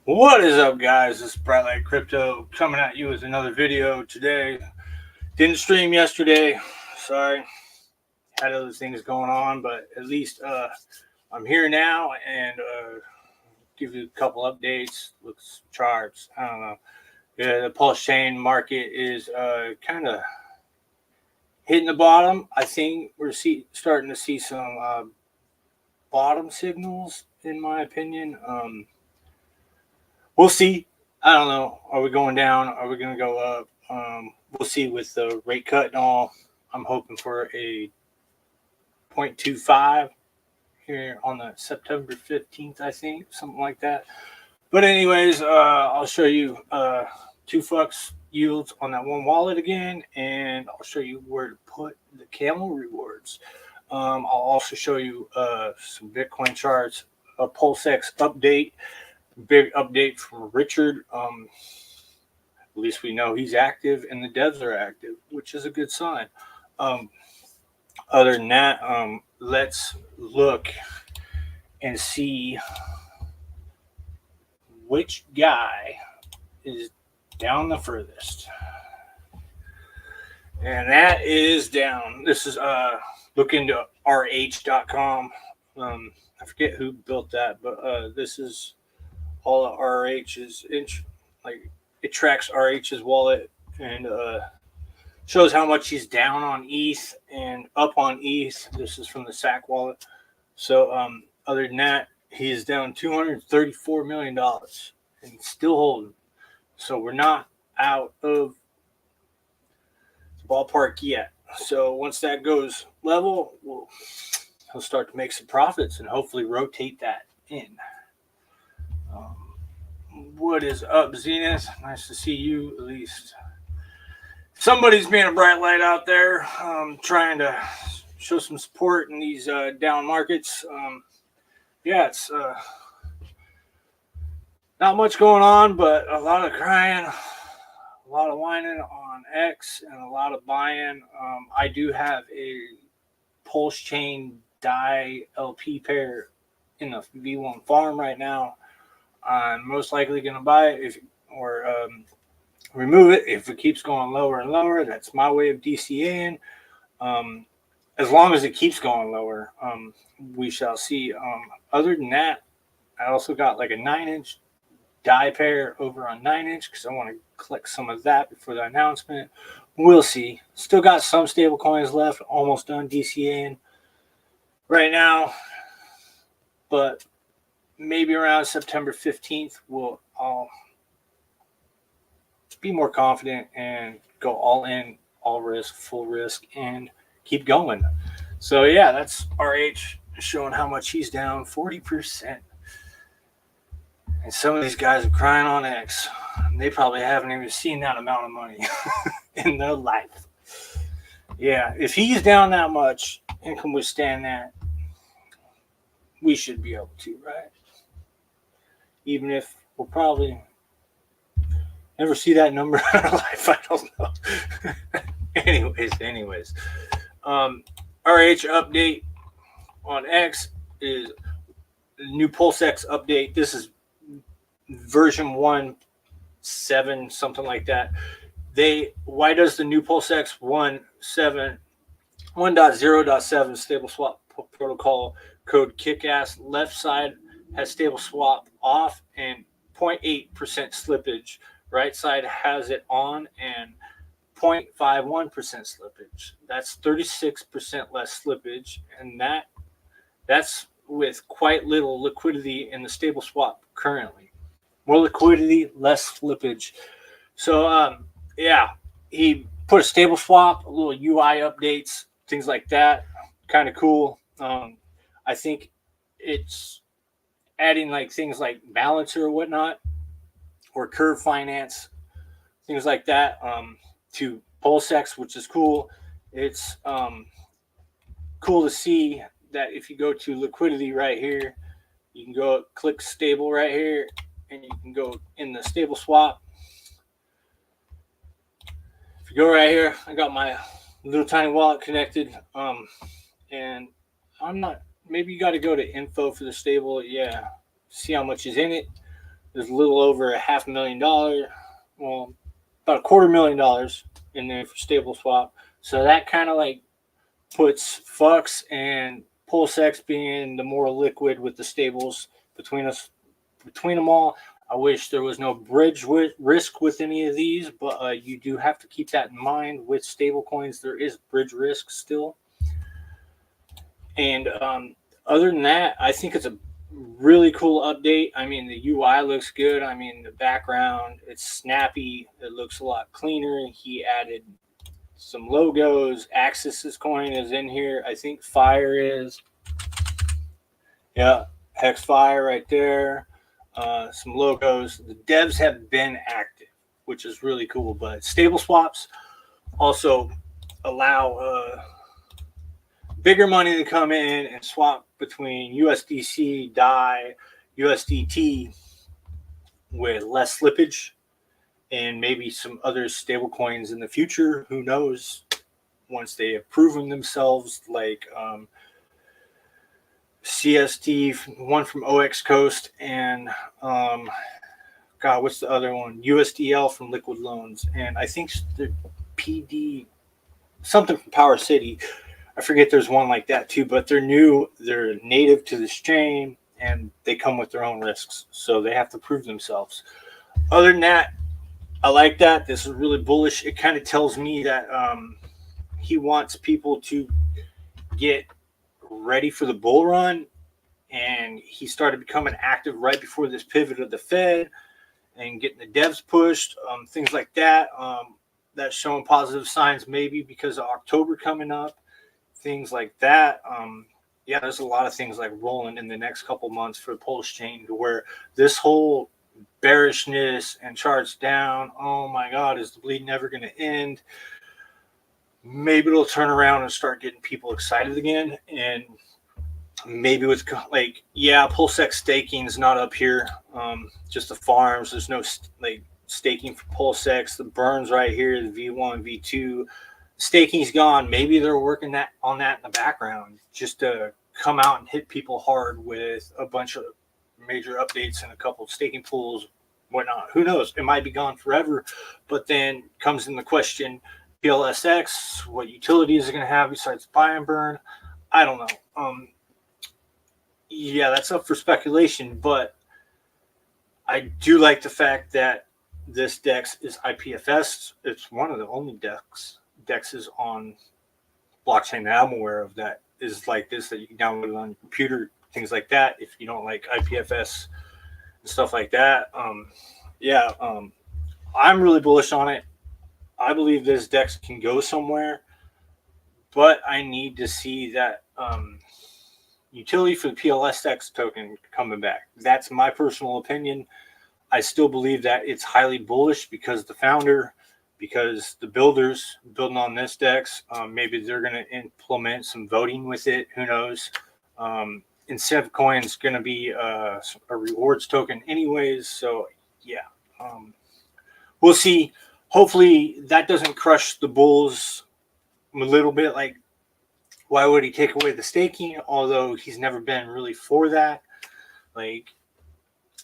What is up, guys? This is Bright Light Crypto coming at you with another video today. Didn't stream yesterday. Sorry. Had other things going on, but at least I'm here now and give you a couple updates, look at some charts. I don't know. Yeah, the Pulsechain market is kind of hitting the bottom. I think we're starting to see some bottom signals, in my opinion. We'll see. I don't know. Are we going down? Are we going to go up? We'll see with the rate cut and all. I'm hoping for a 0.25 here on the September 15th, I think, something like that. But anyways, I'll show you 2 fucks yields on that one wallet again, and I'll show you where to put the camel rewards. I'll also show you some Bitcoin charts, a PulseX update. Big update from Richard. At least we know he's active and the devs are active, which is a good sign. Other than that, let's look and see which guy is down the furthest. And that is down. This is look into rh.com. I forget who built that, but this is all of RH's like it tracks RH's wallet and shows how much he's down on ETH and up on ETH. This is from the SAC wallet. So other than that, he's down $234 million and still holding. So we're not out of the ballpark yet. So once that goes level, he'll start to make some profits and hopefully rotate that in. What is up, Zenith? Nice to see you. At least somebody's being a bright light out there, trying to show some support in these down markets. Yeah, it's not much going on, but a lot of crying, a lot of whining on X, and a lot of buying. I do have a Pulsechain DAI LP pair in the V1 farm right now. I'm most likely going to buy it or remove it if it keeps going lower and lower. That's my way of DCAing. As long as it keeps going lower, we shall see. Other than that, I also got like a 9-inch DAI pair over on 9-inch because I want to collect some of that before the announcement. We'll see. Still got some stable coins left. Almost done DCAing right now, but maybe around September 15th, I'll be more confident and go all in, all risk, full risk, and keep going. So yeah, that's RH showing how much he's down, 40%. And some of these guys are crying on X. They probably haven't even seen that amount of money in their life. Yeah, if he's down that much and can withstand that, we should be able to, right? Even if we'll probably never see that number in our life. I don't know. anyways. RH update on X is the new PulseX update. This is version 1.7, something like that. Why does the new PulseX 1.0.7 stable swap protocol code kickass left side has stable swap off and 0.8% slippage. Right side has it on and 0.51% slippage. That's 36% less slippage, and that's with quite little liquidity in the stable swap currently. More liquidity, less slippage. So yeah, he put a stable swap, a little UI updates, things like that. Kind of cool. I think it's adding like things like balancer or whatnot, or curve finance, things like that, to PulseX, which is cool. It's cool to see that if you go to liquidity right here, you can go click stable right here, and you can go in the stable swap. If you go right here, I got my little tiny wallet connected, and I'm not. Maybe you got to go to info for the stable. Yeah, see how much is in it. There's a little over $500,000, well, about $250,000 in there for stable swap. So that kind of like puts Fux and PulseX being the more liquid with the stables between them all. I wish there was no bridge risk with any of these, but you do have to keep that in mind with stable coins. There is bridge risk still. And other than that, I think it's a really cool update. I mean, the UI looks good. I mean, the background, it's snappy. It looks a lot cleaner. He added some logos. Axis's coin is in here. I think Fire is. Yeah, Hex Fire right there. Some logos. The devs have been active, which is really cool. But stable swaps also allow bigger money to come in and swap between USDC, DAI, USDT with less slippage, and maybe some other stable coins in the future. Who knows? Once they have proven themselves, like CST, one from OX Coast, and God, what's the other one? USDL from Liquid Loans, and I think the PD, something from Power City. I forget there's one like that too, but they're new, they're native to this chain, and they come with their own risks, so they have to prove themselves. Other than that, I like that. This is really bullish. It kind of tells me that he wants people to get ready for the bull run, and he started becoming active right before this pivot of the Fed and getting the devs pushed, things like that. That's showing positive signs, maybe because of October coming up, things like that. Yeah, there's a lot of things like rolling in the next couple months for Pulsechain, to where this whole bearishness and charts down, oh my God, is the bleed never going to end? Maybe it'll turn around and start getting people excited again. And maybe with like, yeah, PulseX staking is not up here, just the farms. There's no like staking for PulseX. The burns right here, the V1, V2, staking's gone. Maybe they're working on that in the background just to come out and hit people hard with a bunch of major updates and a couple of staking pools, whatnot. Who knows? It might be gone forever. But then comes in the question, PLSX, what utility is it going to have besides buy and burn? I don't know. Yeah, that's up for speculation, but I do like the fact that this DEX is IPFS. It's one of the only DEXs on blockchain that I'm aware of that is like this, that you can download it on your computer, things like that, if you don't like IPFS and stuff like that. I'm really bullish on it. I believe this DEX can go somewhere, but I need to see that utility for the PLSX token coming back. That's my personal opinion. I still believe that it's highly bullish because the founder, because the builders building on this DEX, maybe they're going to implement some voting with it. Who knows? Incentive coin is going to be a rewards token anyways. So yeah, we'll see. Hopefully that doesn't crush the bulls a little bit. Like, why would he take away the staking? Although he's never been really for that. Like,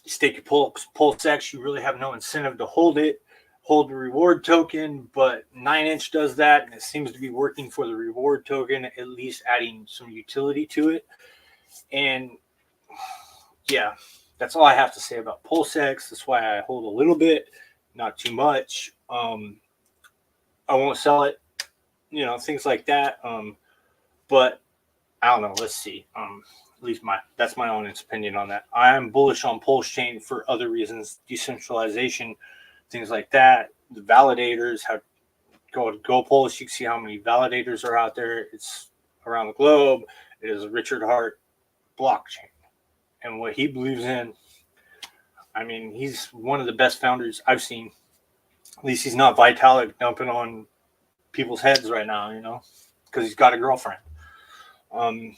stake your PulseX, you really have no incentive to hold it. Hold the reward token, but 9inch does that, and it seems to be working for the reward token, at least adding some utility to it. And yeah, that's all I have to say about PulseX. That's why I hold a little bit, not too much. I won't sell it, things like that. But I don't know. Let's see. At least that's my own opinion on that. I am bullish on Pulsechain for other reasons, decentralization, things like that. The validators, how go Pulse, you can see how many validators are out there. It's around the globe. It is a Richard Hart blockchain, and what he believes in. I mean, he's one of the best founders I've seen. At least he's not Vitalik dumping on people's heads right now, because he's got a girlfriend. We'll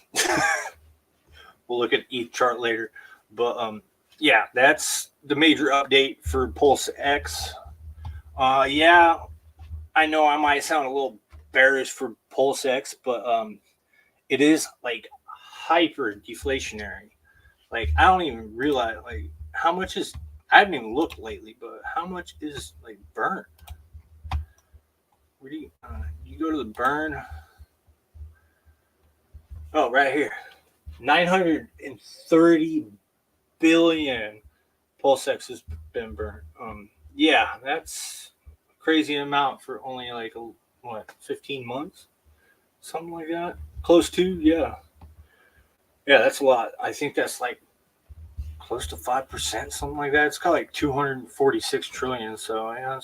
look at ETH chart later, but yeah, that's the major update for PulseX. Yeah, I know I might sound a little bearish for PulseX, but it is like hyper deflationary. Like, I don't even realize like how much is I haven't even looked lately, but how much is like burn? Where do you go to the burn? Oh, right here, 930 billion pulsex has been burned. Yeah, that's a crazy amount for only like 15 months, something like that. Close to, yeah, yeah, that's a lot. I think that's like close to 5%, something like that. It's got like 246 trillion. So yeah,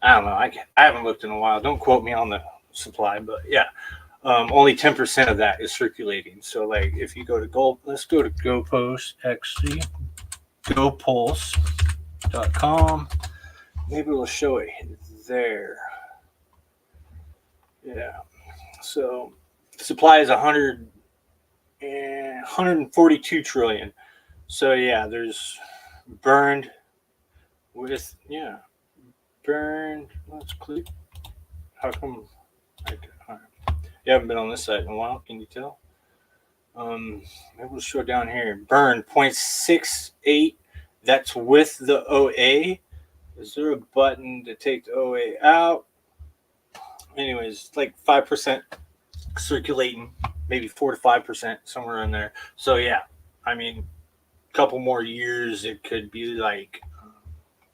I don't know. I haven't looked in a while. Don't quote me on the supply, but yeah, only 10% of that is circulating. So like if you go to gold, let's go to GoPulse actually, GoPulse.com. Maybe we'll show it there. Yeah. So supply is 142 trillion. So yeah, there's burned with burned. Let's click. How come? You haven't been on this site in a while. Can you tell? Maybe we'll show down here. Burned 0.68. That's with the OA. Is there a button to take the OA out? Anyways, like 5% circulating, maybe 4 to 5%, somewhere in there. So yeah, I mean, a couple more years, it could be like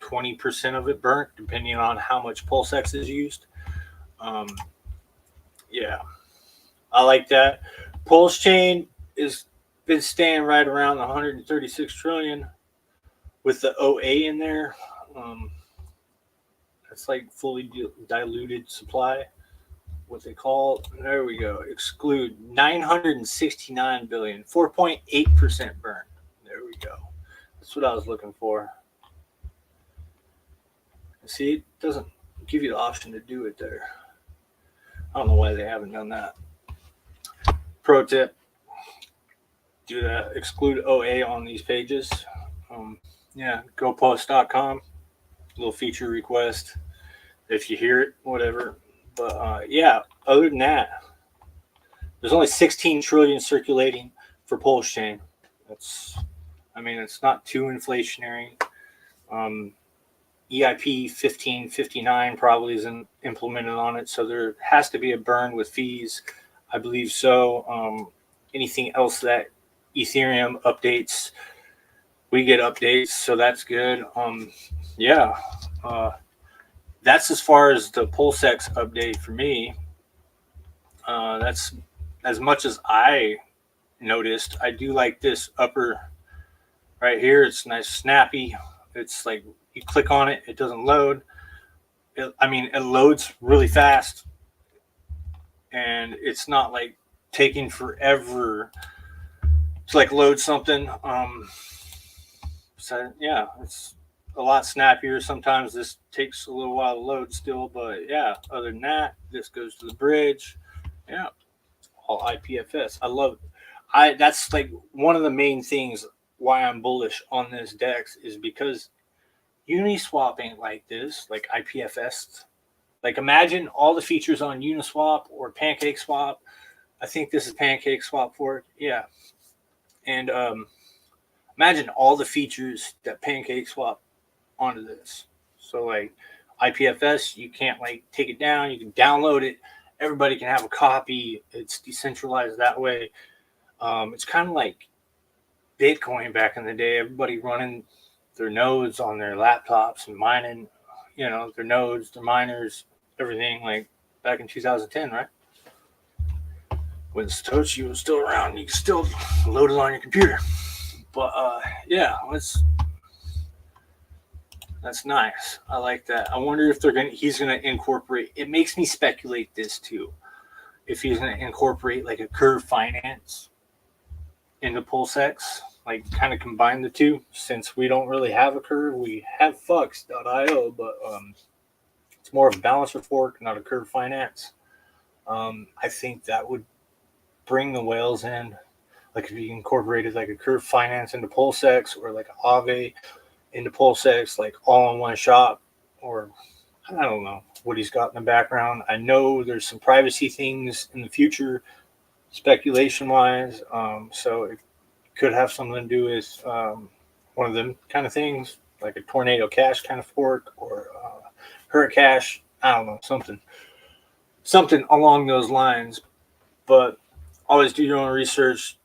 20% of it burnt, depending on how much PulseX is used. Yeah, I like that. Pulsechain is been staying right around 136 trillion with the OA in there. That's like fully diluted supply. What they call, there we go. Exclude 969 billion, 4.8% burn. There we go. That's what I was looking for. See, it doesn't give you the option to do it there. I don't know why they haven't done that. Pro tip: do that. Exclude OA on these pages. Yeah, GoPost.com. Little feature request. If you hear it, whatever. But yeah, other than that, there's only 16 trillion circulating for Pulsechain. It's not too inflationary. EIP 1559 probably isn't implemented on it, so there has to be a burn with fees. I believe so. Anything else that Ethereum updates, we get updates, so that's good. Yeah, that's as far as the PulseX update for me. That's as much as I noticed. I do like this upper right here. It's nice, snappy. It's like you click on it, it doesn't load. It loads really fast, and it's not like taking forever to like load something. So yeah, it's a lot snappier. Sometimes this takes a little while to load still, but yeah, other than that, this goes to the bridge. Yeah, all IPFS. I love it. That's like one of the main things why I'm bullish on this DEX is because Uniswap ain't like this, like IPFS. Like imagine all the features on Uniswap or PancakeSwap. I think this is PancakeSwap for it. Yeah. And imagine all the features that PancakeSwap onto this. So like IPFS, you can't like take it down. You can download it. Everybody can have a copy. It's decentralized that way. It's kind of like Bitcoin back in the day. Everybody running their nodes on their laptops and mining, their nodes, their miners, everything like back in 2010, right? When Satoshi was still around, you could still load it on your computer. But yeah, that's nice. I like that. I wonder if he's gonna incorporate. It makes me speculate this too. If he's gonna incorporate like a curve finance into PulseX, like kind of combine the two. Since we don't really have a curve, we have Fux.io, but it's more of a balancer fork, not a curve finance. I think that would bring the whales in. Like if you incorporated like a curve finance into PulseX or like Aave into PulseX, like all in one shop, or I don't know what he's got in the background. I know there's some privacy things in the future, speculation wise. So it could have something to do with one of them kind of things, like a tornado cash kind of fork or hurricash. I don't know, something along those lines. But always do your own research.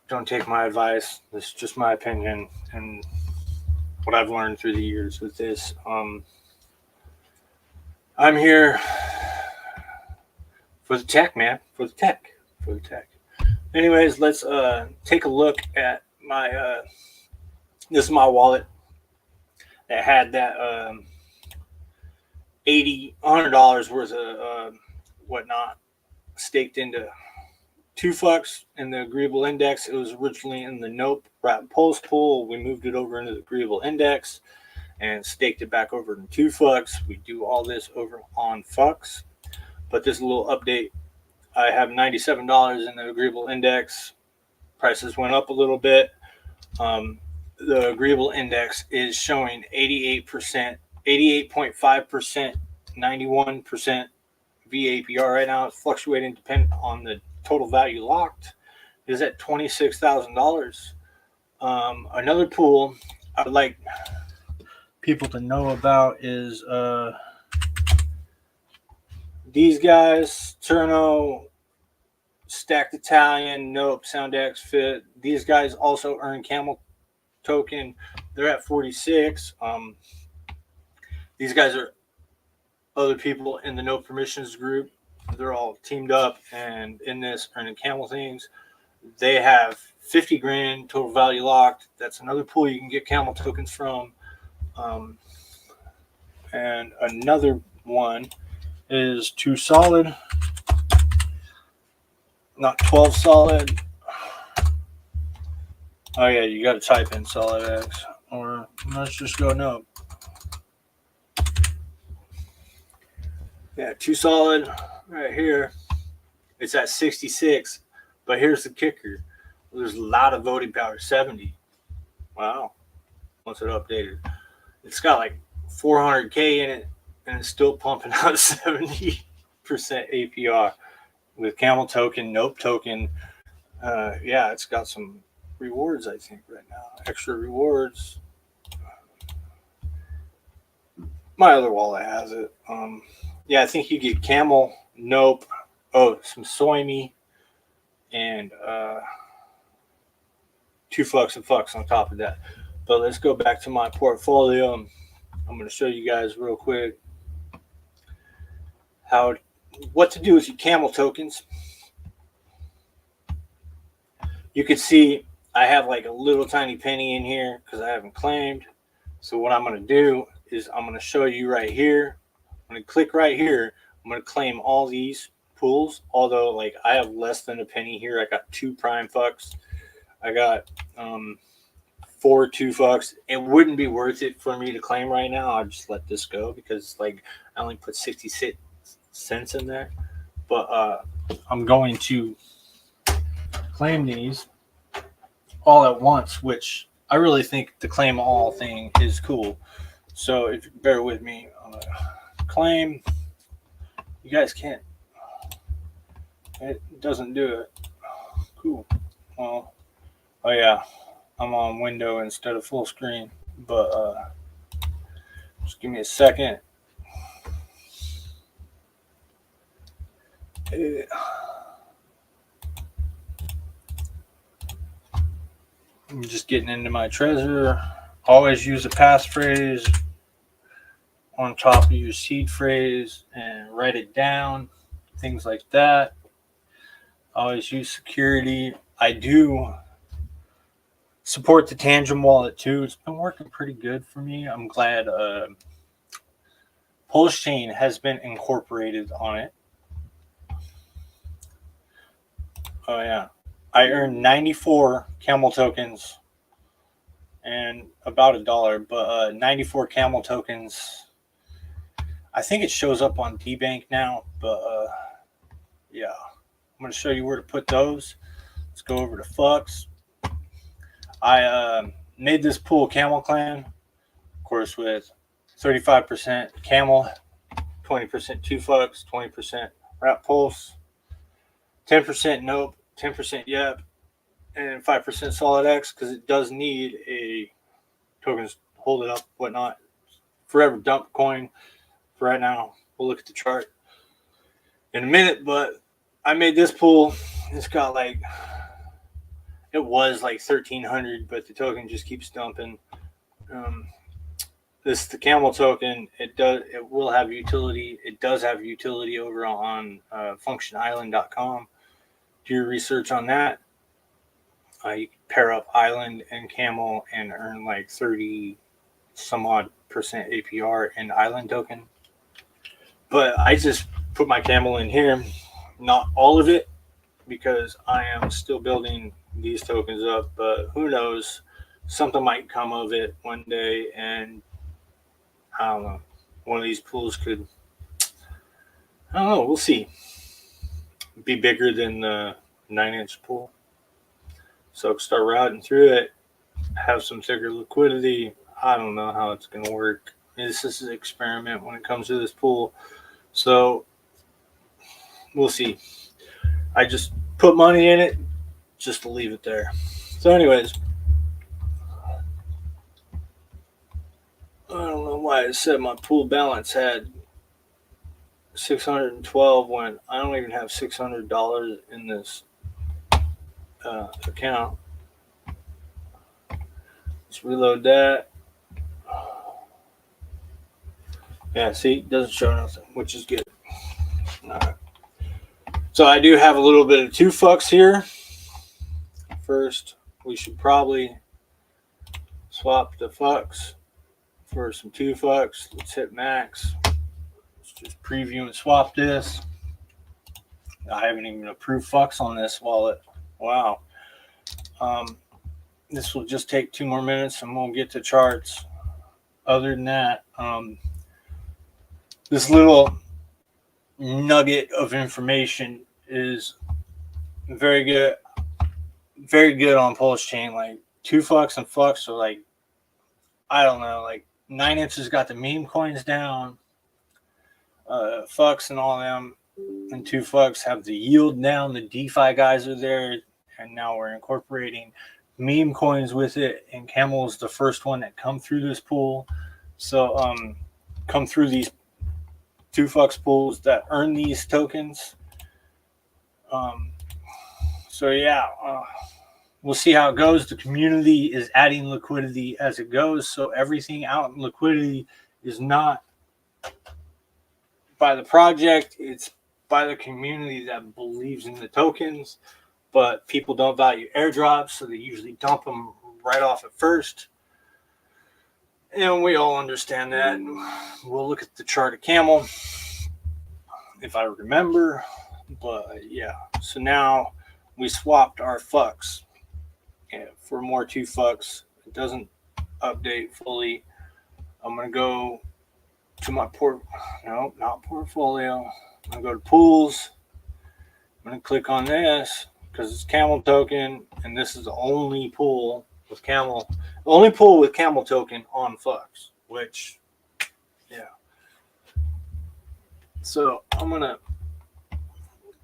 Don't take my advice. This is just my opinion and what I've learned through the years with this. I'm here for the tech, man. For the tech. Anyways, let's take a look at my. This is my wallet that had that $100 worth of whatnot staked into two fucks in the agreeable index. It was originally in the Nope Wrap Pulse pool. We moved it over into the agreeable index and staked it back over in two fucks. We do all this over on fucks. But this is a little update. I have $97 in the agreeable index. Prices went up a little bit. The agreeable index is showing 88%, 88.5%, 91% VAPR right now. It's fluctuating depending on the total value locked. It is at $26,000. Another pool I would like people to know about is these guys, Turno, Stacked Italian, Nope, SoundX, Fit. These guys also earn Camel token. They're at 46. These guys are other people in the No Permissions group. They're all teamed up and in this earning Camel things. They have 50 grand total value locked. That's another pool you can get Camel tokens from. And another one is 2 solid, not 12 solid. Oh yeah, you got to type in solid X, or let's just go no. Yeah, 2 solid right here. It's at 66, but here's the kicker. There's a lot of voting power, 70. Wow. Once it updated, it's got like 400K in it, and it's still pumping out 70% APR with Camel token, Nope token. Yeah, it's got some rewards, I think, right now. Extra rewards. My other wallet has it. Yeah, I think you get Camel, Nope, some Soy Me, and 2 fucks and fucks on top of that. But let's go back to my portfolio. I'm going to show you guys real quick what to do with your Camel tokens. You can see I have like a little tiny penny in here because I haven't claimed. So what I'm going to do is I'm going to show you right here. I'm going to click right here. I'm going to claim all these pools. Although like I have less than a penny here. I got 2 prime fucks. I got 4 2 fucks. It wouldn't be worth it for me to claim right now. I'll just let this go because like I only put 66 cents in there. But I'm going to claim these all at once, which I really think the claim all thing is cool. So if you bear with me, claim. You guys can't. It doesn't do it. Cool. Well, oh yeah, I'm on window instead of full screen. But just give me a second. I'm just getting into my treasure. Always use a passphrase on top of your seed phrase and write it down. Things like that. Always use security. I do support the Tangent wallet too. It's been working pretty good for me. I'm glad Pulsechain has been incorporated on it. Oh yeah, I earned 94 Camel tokens and about $1, but 94 Camel tokens. I think it shows up on DBank now, but yeah, I'm going to show you where to put those. Let's go over to fucks. I made this pool Camel Clan, of course, with 35% Camel, 20% 2 fucks, 20% Wrap Pulse, 10% Nope, 10% Yep, and 5% Solid X because it does need a tokens hold it up, whatnot. Forever dump coin for right now. We'll look at the chart in a minute, but I made this pool. It's got like, it was like 1,300, but the token just keeps dumping. This the camel token. It will have utility. It does have utility over on functionisland.com. Do your research on that. You can pair up Island and Camel and earn like 30 some odd percent APR in Island token. But I just put my Camel in here, not all of it, because I am still building these tokens up. But who knows? Something might come of it one day, and I don't know. One of these pools could, I don't know. We'll see. Be bigger than the 9-inch pool. So start routing through it, have some thicker liquidity. I don't know how it's going to work. This is an experiment when it comes to this pool. So we'll see. I just put money in it just to leave it there. So anyways, I don't know why it said my pool balance had 612 when I don't even have $600 in this account. Let's reload that. Yeah, see, it doesn't show nothing, which is good. All right. So I do have a little bit of 2 fucks here. First, we should probably swap the fucks for some 2 fucks. Let's hit max. Let's just preview and swap this. I haven't even approved fucks on this wallet. Wow. This will just take 2 more minutes and we'll get to charts. Other than that, this little nugget of information is very good on Pulsechain. Like 2 fucks and fucks are like, I don't know, like 9 inches got the meme coins down. Fucks and all them, and 2 fucks have the yield down. The DeFi guys are there, and now we're incorporating meme coins with it. And Camel is the first one that come through this pool. So come through these 2 fucks pools that earn these tokens. So yeah, we'll see how it goes. The community is adding liquidity as it goes. So everything out in liquidity is not by the project, it's by the community that believes in the tokens. But people don't value airdrops, so they usually dump them right off at first. And we all understand that. We'll look at the chart of Camel if I remember. But yeah, so now we swapped our fucks for more 2 fucks. It doesn't update fully. I'm going to go to my not portfolio. I'm going to go to pools. I'm going to click on this because it's Camel token, and this is the only pool with Camel. The only pool with Camel token on fucks, which, yeah. So I'm going to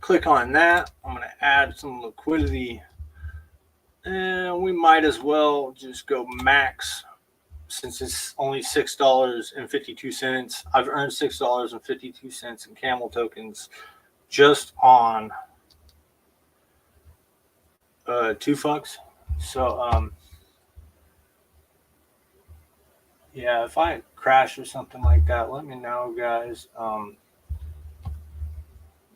click on that. I'm going to add some liquidity. And we might as well just go max since it's only $6.52. I've earned $6.52 in Camel tokens just on 2 fucks. So, yeah, if I crash or something like that, let me know, guys. Got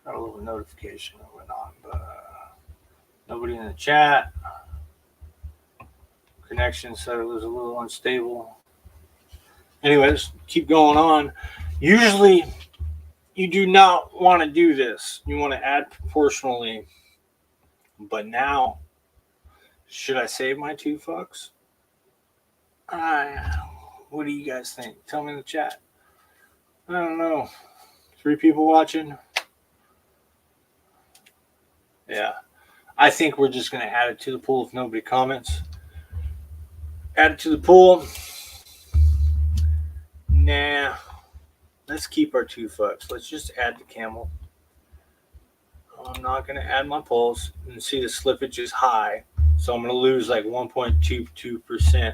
a little notification that went on, but nobody in the chat. Connection said it was a little unstable. Anyways, keep going on. Usually, you do not want to do this. You want to add proportionally. But now, should I save my 2 fucks? What do you guys think? Tell me in the chat. I don't know. 3 people watching. Yeah. I think we're just going to add it to the pool if nobody comments. Add it to the pool. Nah. Let's keep our 2 fucks. Let's just add the Camel. I'm not going to add my Pulse. And see the slippage is high. So I'm going to lose like 1.22%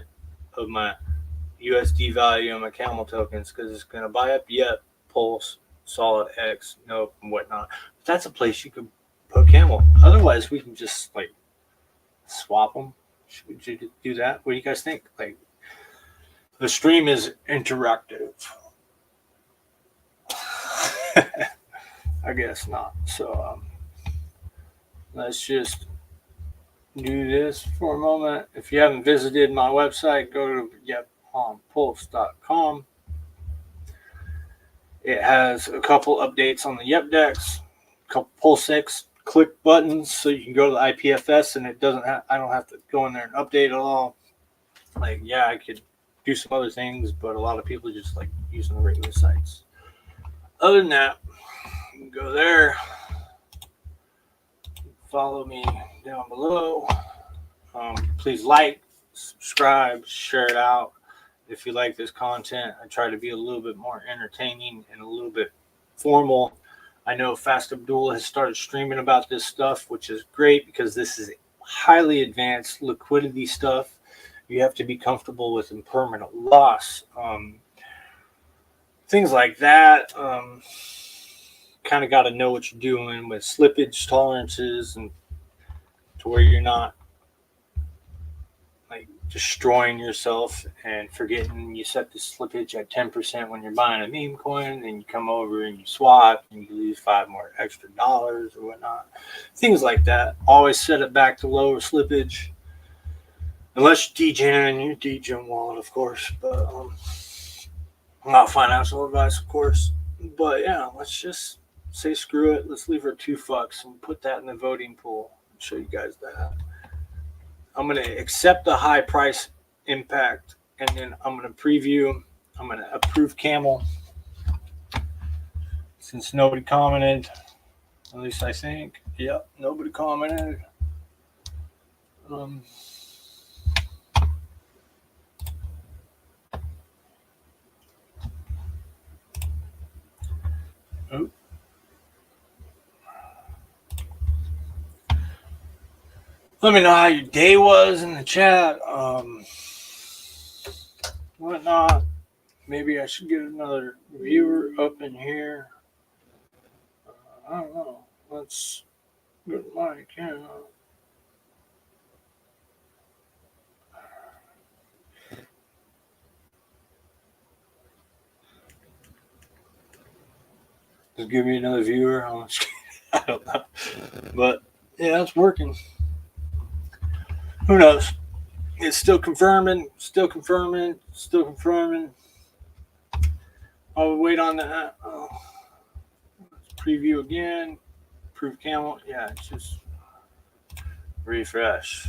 of my USD value on my camel tokens because it's going to buy up Yep, Pulse, Solid X, Nope, and whatnot. But that's a place you could put camel. Otherwise, we can just like swap them. Should we do that? What do you guys think? Like, the stream is interactive. I guess not. So let's just do this for a moment. If you haven't visited my website, go to yeponpulse.com. It has a couple updates on the Yep DEX, a couple Pulse click buttons, so you can go to the IPFS and it doesn't have, I don't have to go in there and update it all. Like, yeah, I could do some other things, but a lot of people just like using the regular sites. Other than that, you can go there, follow me down below. Please like, subscribe, share it out. If you like this content, I try to be a little bit more entertaining and a little bit formal. I know Fast Abdul has started streaming about this stuff, which is great because this is highly advanced liquidity stuff. You have to be comfortable with impermanent loss. Things like that. Kind of got to know what you're doing with slippage tolerances and to where you're not like destroying yourself and forgetting you set the slippage at 10% when you're buying a meme coin, and you come over and you swap and you lose $5 more extra or whatnot. Things like that. Always set it back to lower slippage. Unless you're DJing in your DJ wallet, of course. But not financial advice, of course. But yeah, let's just say screw it. Let's leave her $2 and put that in the voting pool. I'll show you guys that. I'm going to accept the high price impact, and then I'm going to preview. I'm going to approve camel. Since nobody commented, at least I think. Yep, nobody commented. Let me know how your day was in the chat. Whatnot. Maybe I should get another viewer up in here. I don't know. Let's go to my account. Just give me another viewer. I don't know. But yeah, it's working. Who knows? It's still confirming. I'll wait on that. Let's preview again. Proof camel. Yeah, it's just refresh.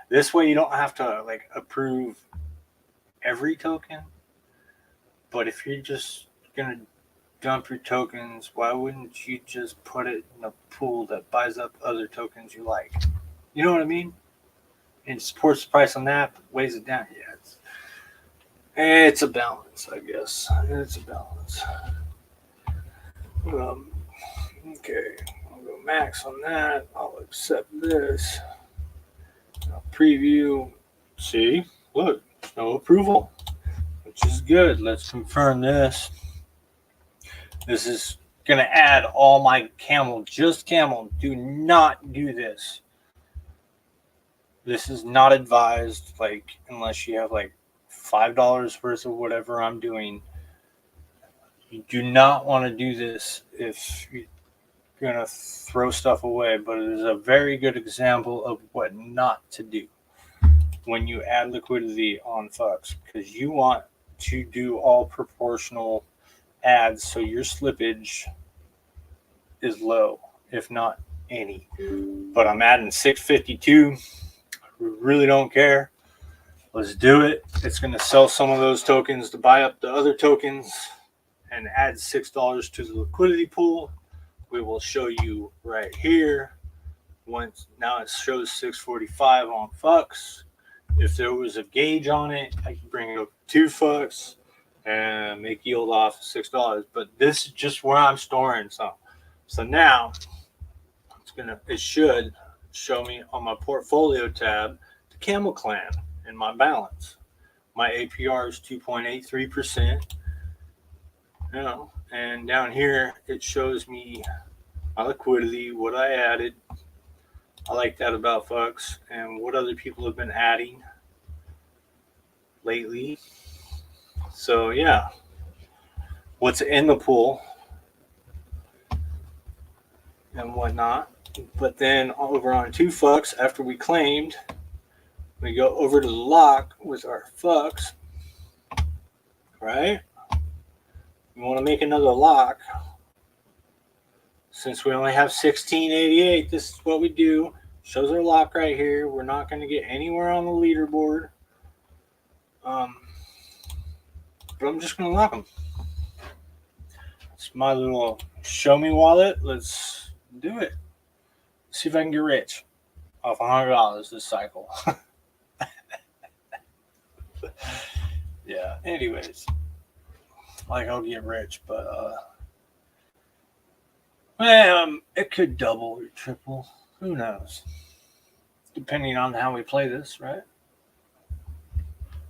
This way you don't have to like approve every token. But if you're just gonna dump your tokens, why wouldn't you just put it in a pool that buys up other tokens you like? You know what I mean? And supports the price on that, weighs it down. Yeah, it's a balance, I guess. It's a balance. Okay, I'll go max on that. I'll accept this. I'll preview. See, look, no approval, which is good. Let's confirm this. This is going to add all my camel, just camel. Do not do this. This is not advised, like, unless you have like $5 worth of whatever I'm doing. You do not want to do this if you're going to throw stuff away, but it is a very good example of what not to do when you add liquidity on FUX, because you want to do all proportional adds so your slippage is low, if not any. But I'm adding 652. Really don't care. Let's do it. It's going to sell some of those tokens to buy up the other tokens and add $6 to the liquidity pool. We will show you right here. Once now it shows 645 on FUX. If there was a gauge on it, I could bring it up to $2 and make yield off of $6. But this is just where I'm storing some. So now it should show me on my portfolio tab the Camel Clan and my balance. My APR is 2.83%. You know, and down here it shows me my liquidity, what I added. I like that about Fux, and what other people have been adding lately. So yeah, what's in the pool and whatnot. But then over on 2Fux, after we claimed, we go over to the lock with our Fux, right? We want to make another lock. Since we only have 1688, this is what we do. Shows our lock right here. We're not going to get anywhere on the leaderboard. But I'm just going to lock them. It's my little show me wallet. Let's do it. See if I can get rich off $100 this cycle. Yeah, anyways. Like, I'll get rich, but it could double or triple. Who knows? Depending on how we play this, right?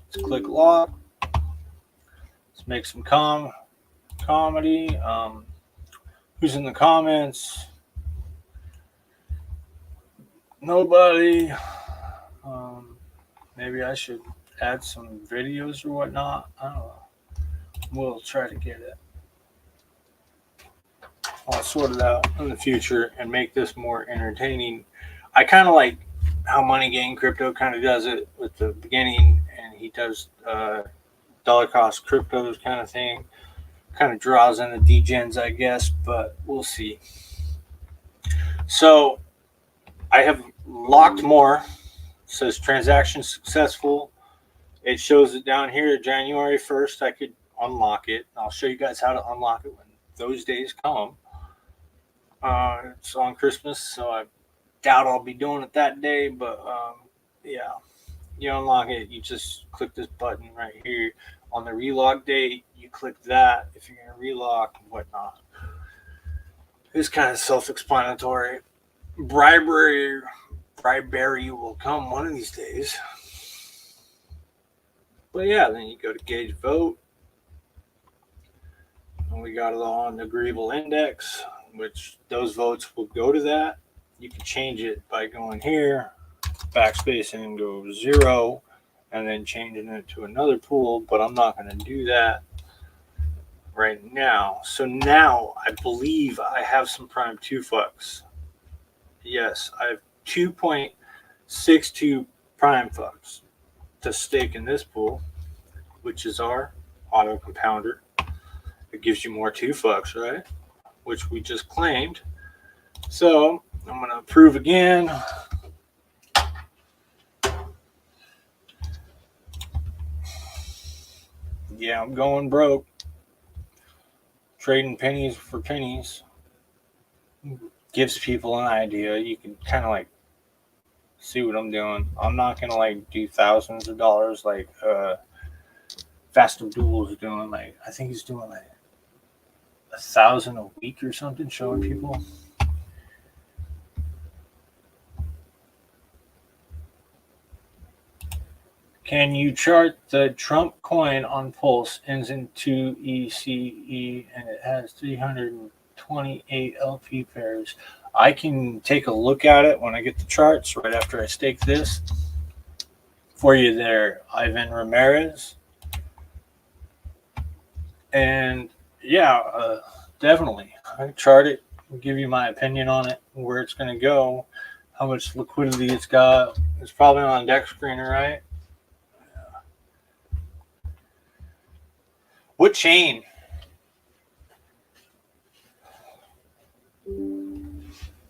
Let's click lock. Let's make some comedy. Who's in the comments? Nobody. Maybe I should add some videos or whatnot. I don't know. We'll try to get it. I'll sort it out in the future and make this more entertaining. I kind of like how Money Gang Crypto kind of does it with the beginning, and he does dollar cost cryptos kind of thing. Kind of draws in the degens, I guess, but we'll see. So I have locked more. It says transaction successful. It shows it down here, January 1st. I could unlock it. I'll show you guys how to unlock it when those days come. It's on Christmas, so I doubt I'll be doing it that day, but yeah, you unlock it. You just click this button right here. On the relog date, you click that if you're going to relock and whatnot. It's kind of self-explanatory. Bribery will come one of these days. But yeah, then you go to gauge vote. And we got it on the agreeable index, which those votes will go to that. You can change it by going here, backspace and go 0, and then changing it to another pool, but I'm not going to do that right now. So now I believe I have some prime 2Fux. Yes, I have 2.62 prime Fux to stake in this pool, which is our auto compounder. It gives you more 2Fux, right? Which we just claimed. So I'm going to approve again. Yeah, I'm going broke. Trading pennies for pennies gives people an idea. You can kind of like see what I'm doing. I'm not going to like do thousands of dollars like Fast Abdul is doing. Like, I think he's doing like 1,000 a week or something, showing people. Can you chart the Trump coin on Pulse? Ends in 2 ECE and it has 328 LP pairs. I can take a look at it when I get the charts right after I stake this for you there, Ivan Ramirez. And yeah, definitely. I chart it, give you my opinion on it, where it's going to go, how much liquidity it's got. It's probably on deck screener, right? What chain?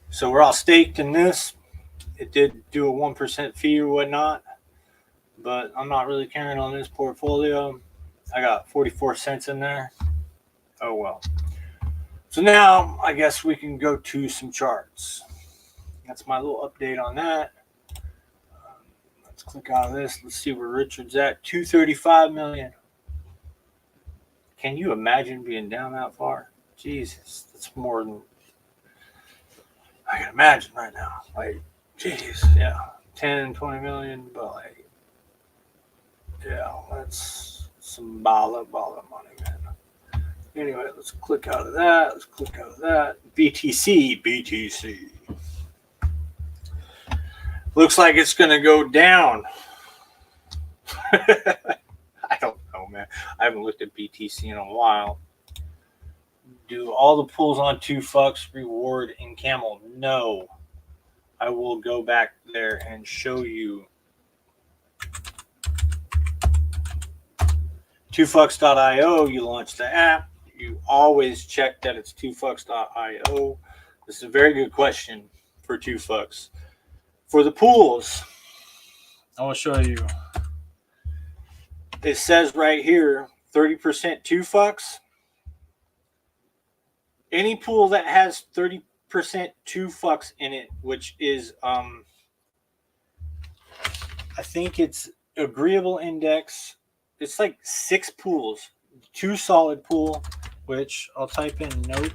So we're all staked in this. It did do a 1% fee or whatnot, but I'm not really carrying on this portfolio. I got 44 cents in there. Oh well. So now I guess we can go to some charts. That's my little update on that. Let's click out of this. Let's see where Richard's at. 235 million. Can you imagine being down that far? Jesus, that's more than I can imagine right now. Like, jeez, yeah, 10, 20 million, but like, Yeah, that's some bala money, man. Anyway, let's click out of that. Let's click out of that. BTC. Looks like it's going to go down. I don't know, man. I haven't looked at BTC in a while. Do all the pulls on 2FUCKS reward in Camel? No. I will go back there and show you. 2FUCKS.io, you launch the app. You always check that it's 2FUCKS.io. This is a very good question for 2FUCKS. For the pools, I will show you. It says right here, 30% 2FUCKS. Any pool that has 30% 2FUCKS in it, which is, I think it's agreeable index. It's like 6 pools. 2 solid pool, which I'll type in note.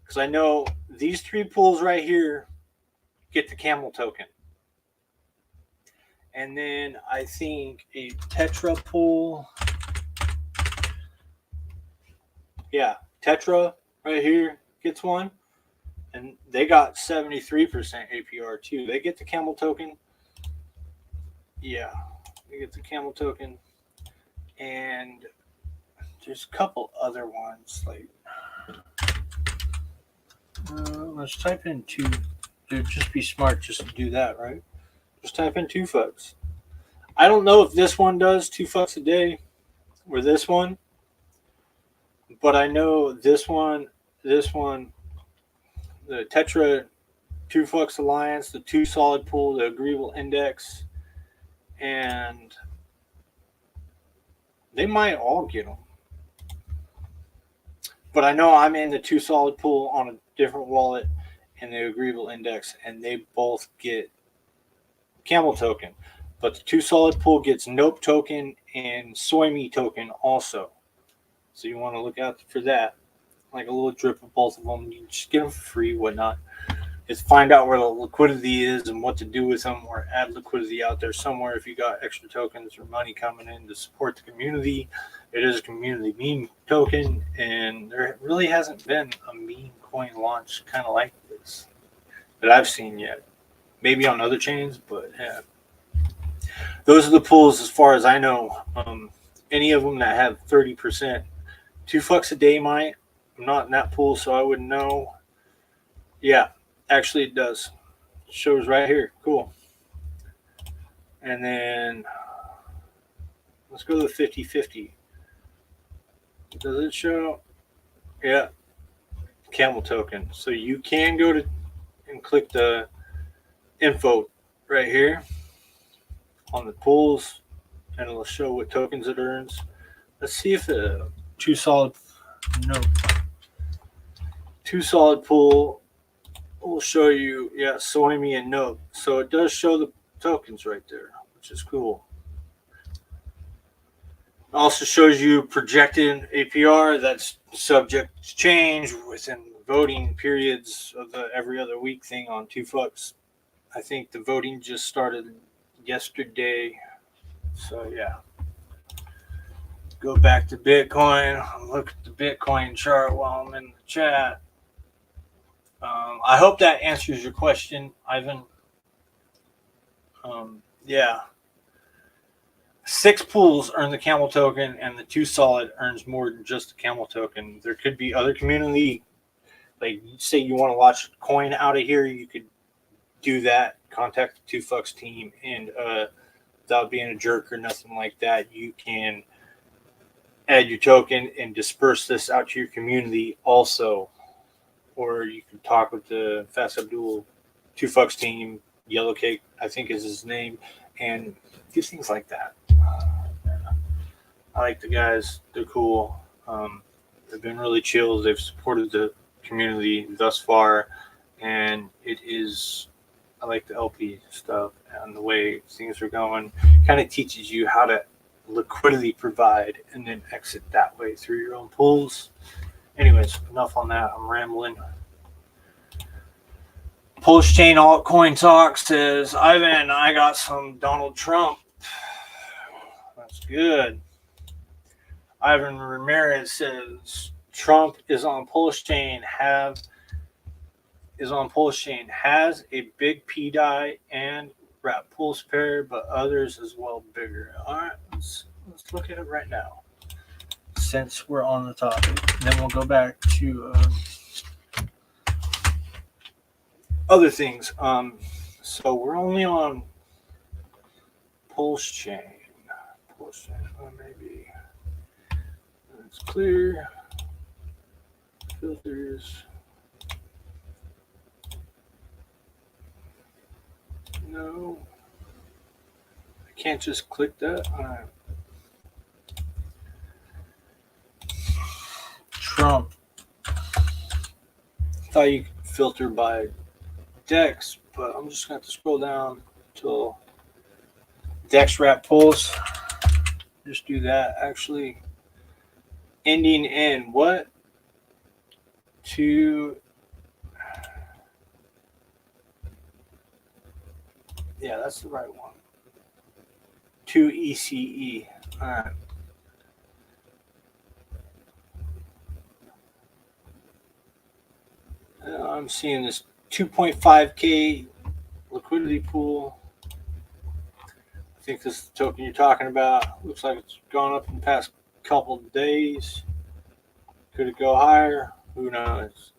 Because I know these 3 pools right here get the camel token. And then I think a Tetra pool. Yeah, Tetra right here gets one. And they got 73% APR too. They get the camel token. Yeah, they get the camel token. And there's a couple other ones. Like, let's type in 2. It'd just be smart just to do that, right? Just type in 2FUCKS. I don't know if this one does 2FUCKS a day or this one, but I know this one, the Tetra 2FUCKS Alliance, the 2 solid pool, the agreeable index, and they might all get them. But I know I'm in the 2 solid pool on a different wallet and the agreeable index, and they both get camel token. But the 2 solid pool gets Nope token and Soy Me token also. So you want to look out for that. Like a little drip of both of them. You just get them for free, whatnot. It's find out where the liquidity is and what to do with them, or add liquidity out there somewhere if you got extra tokens or money coming in to support the community. It is a community meme token, and there really hasn't been a meme coin launch kind of like this that I've seen yet. Maybe on other chains, but yeah. Those are the pools as far as I know. Any of them that have 30%. 2FUCKS a day might. I'm not in that pool, so I wouldn't know. Yeah, actually it does. It shows right here. Cool. And then let's go to the 50-50. Does it show? Yeah. Camel token. So you can go to and click the info right here on the pools, and it'll show what tokens it earns. Let's see if the 2 solid pool will show you, yeah, Soy Me and Nope. So it does show the tokens right there, which is cool. It also shows you projected APR that's subject to change within voting periods of the every other week thing on 2FUCKS. I think the voting just started yesterday. So yeah. Go back to Bitcoin. Look at the Bitcoin chart while I'm in the chat. I hope that answers your question, Ivan. Yeah. 6 pools earn the camel token, and the 2 solid earns more than just the camel token. There could be other community, like say you want to launch a coin out of here, you could do that. Contact the 2FUCKS team, and without being a jerk or nothing like that, you can add your token and disperse this out to your community also. Or you can talk with the Fast Abdul 2FUCKS team, Yellow Cake, I think is his name, and do things like that. I like the guys. They're cool. They've been really chill. They've supported the community thus far, and it is, I like the LP stuff and the way things are going. Kind of teaches you how to liquidity provide and then exit that way through your own pools. Anyways, enough on that. I'm rambling. Pulsechain altcoin talk says, Ivan, I got some Donald Trump good? Ivan Ramirez says Trump is on Pulsechain. Has a big P die and wrap pulse pair, but others as well bigger. All right, let's look at it right now. Since we're on the topic, and then we'll go back to other things. So we're only on Pulsechain. Maybe it's clear. Filters. No. I can't just click that. All right. Trump. Thought you could filter by Dex, but I'm just going to have to scroll down till Dex wrap pulse. Just do that. Actually, ending in what? Yeah, that's the right one. 2 ECE. All right. I'm seeing this 2.5K liquidity pool. I think this is the token you're talking about. Looks like it's gone up in the past couple of days. Could it go higher? Who knows?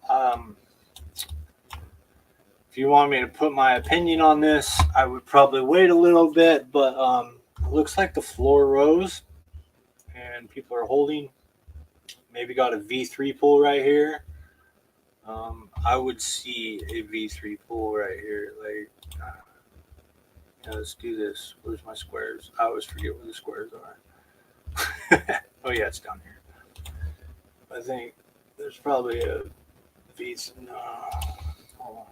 If you want me to put my opinion on this, I would probably wait a little bit, but it looks like the floor rose and people are holding. Maybe got a V3 pull right here. I would see a V3 pull right here. Like, let's do this. Where's my squares? I always forget where the squares are. Oh yeah, it's down here. I think there's probably a V. No, hold on.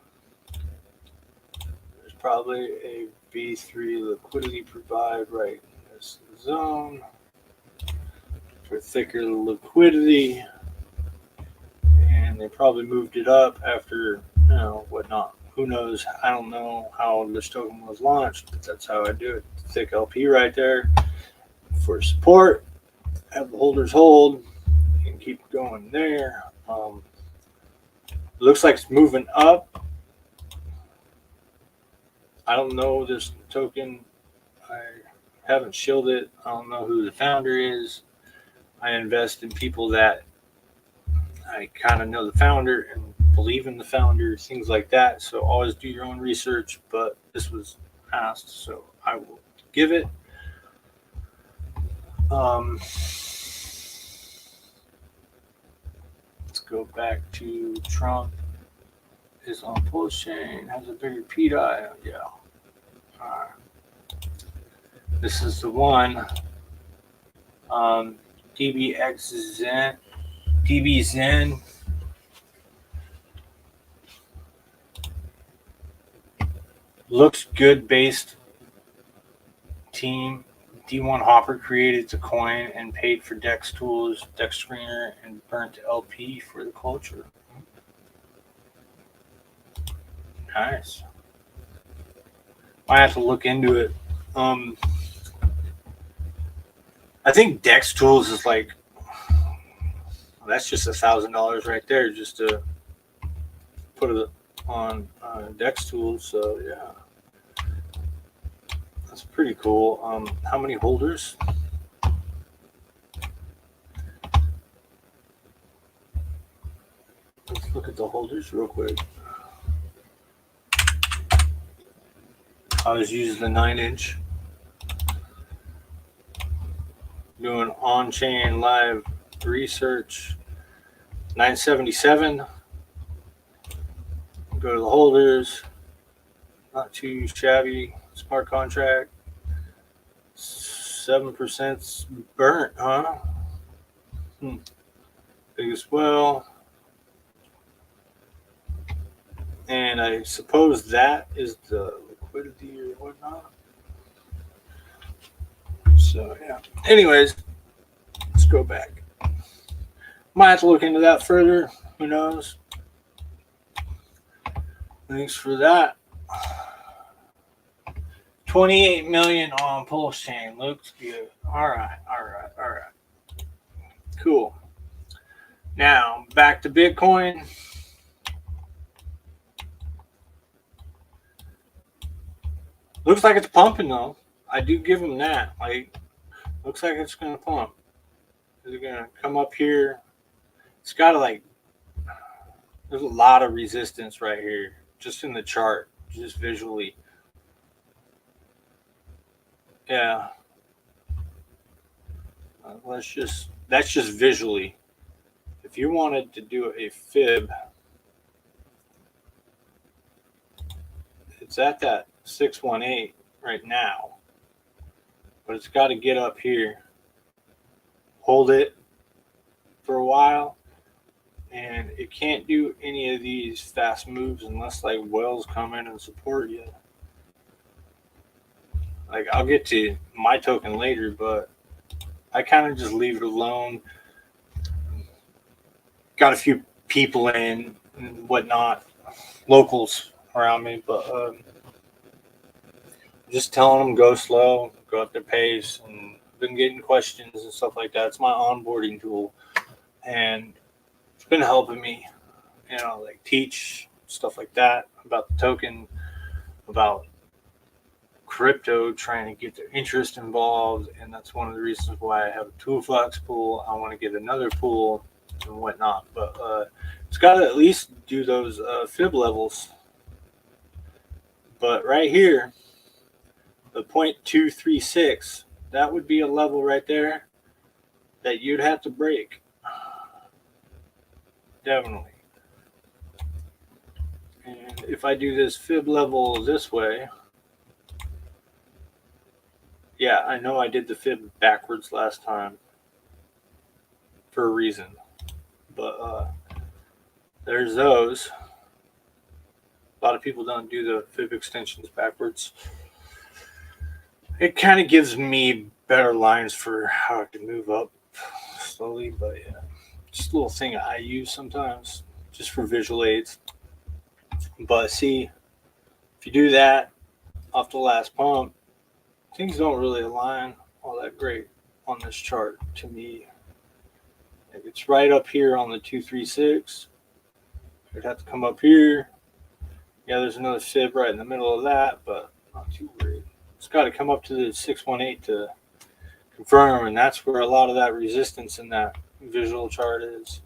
There's probably a V3 liquidity provide right in this zone for thicker liquidity. And they probably moved it up after, whatnot. Who knows? I don't know how this token was launched, but that's how I do it. Thick LP right there for support. Have the holders hold and keep going there. Looks like it's moving up. I don't know this token. I haven't shielded it. I don't know who the founder is. I invest in people that I kind of know the founder and believe in the founder, things like that. So always do your own research, but this was asked, so I will give it. Let's go back to Trump is on Pulsechain, has a bigger P-die. Yeah. All right. This is the one. DBZen. Looks good based team. D1 Hopper created the coin and paid for Dex tools, Dex screener, and burnt LP for the culture. Nice. Might have to look into it. I think Dex tools is like, that's just $1,000 right there just to put it on Dex tools. So yeah, that's pretty cool. How many holders? Let's look at the holders real quick. I was using the 9-inch. Doing on-chain live research. 977. Go to the holders. Not too shabby. Smart contract. 7% burnt, huh? Big as well. And I suppose that is the liquidity or whatnot. So yeah. Anyways, let's go back. Might have to look into that further. Who knows? Thanks for that. 28 million on Pulsechain. Looks good. All right. Cool. Now back to Bitcoin. Looks like it's pumping though. I do give them that. Like, looks like it's gonna pump. Is it gonna come up here? It's gotta like. There's a lot of resistance right here, just in the chart, just visually. Yeah. That's just visually. If you wanted to do a fib, it's at that 618 right now, but it's got to get up here, hold it for a while, and it can't do any of these fast moves unless like whales come in and support you. Like, I'll get to my token later, but I kind of just leave it alone. Got a few people in and whatnot, locals around me, but just telling them go slow, go at their pace, and been getting questions and stuff like that. It's my onboarding tool, and it's been helping me, like teach stuff like that about the token, about crypto, trying to get their interest involved. And that's one of the reasons why I have a Toolflex pool. I want to get another pool and whatnot, but it's got to at least do those fib levels. But right here, the 0.236, that would be a level right there that you'd have to break. Definitely. And if I do this fib level this way, yeah, I know I did the fib backwards last time for a reason, but there's those. A lot of people don't do the fib extensions backwards. It kind of gives me better lines for how I can move up slowly, but yeah, just a little thing I use sometimes just for visual aids. But see, if you do that off the last pump, things don't really align all that great on this chart to me. If it's right up here on the 236, it'd have to come up here. Yeah, there's another fib right in the middle of that, but not too worried. It's got to come up to the 618 to confirm, and that's where a lot of that resistance in that visual chart is.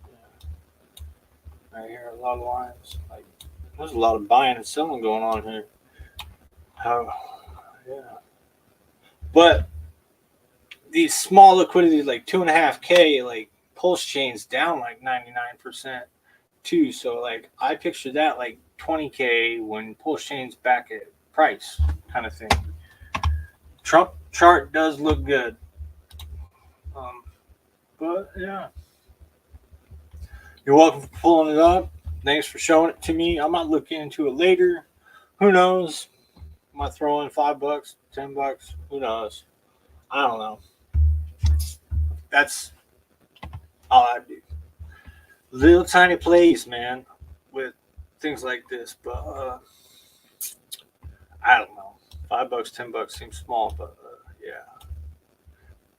Yeah. Right here, a lot of lines. Like, there's a lot of buying and selling going on here. Yeah. But these small liquidities, like 2.5K, like Pulsechain's down like 99% too. So like I picture that like 20K when Pulsechain's back at price kind of thing. Trump chart does look good. But yeah. You're welcome for pulling it up. Thanks for showing it to me. I might look into it later. Who knows? I might throw in $5, $10. Who knows? I don't know. That's all I do. Little tiny plays, man, with things like this. But I don't know. $5, $10 seems small, but yeah.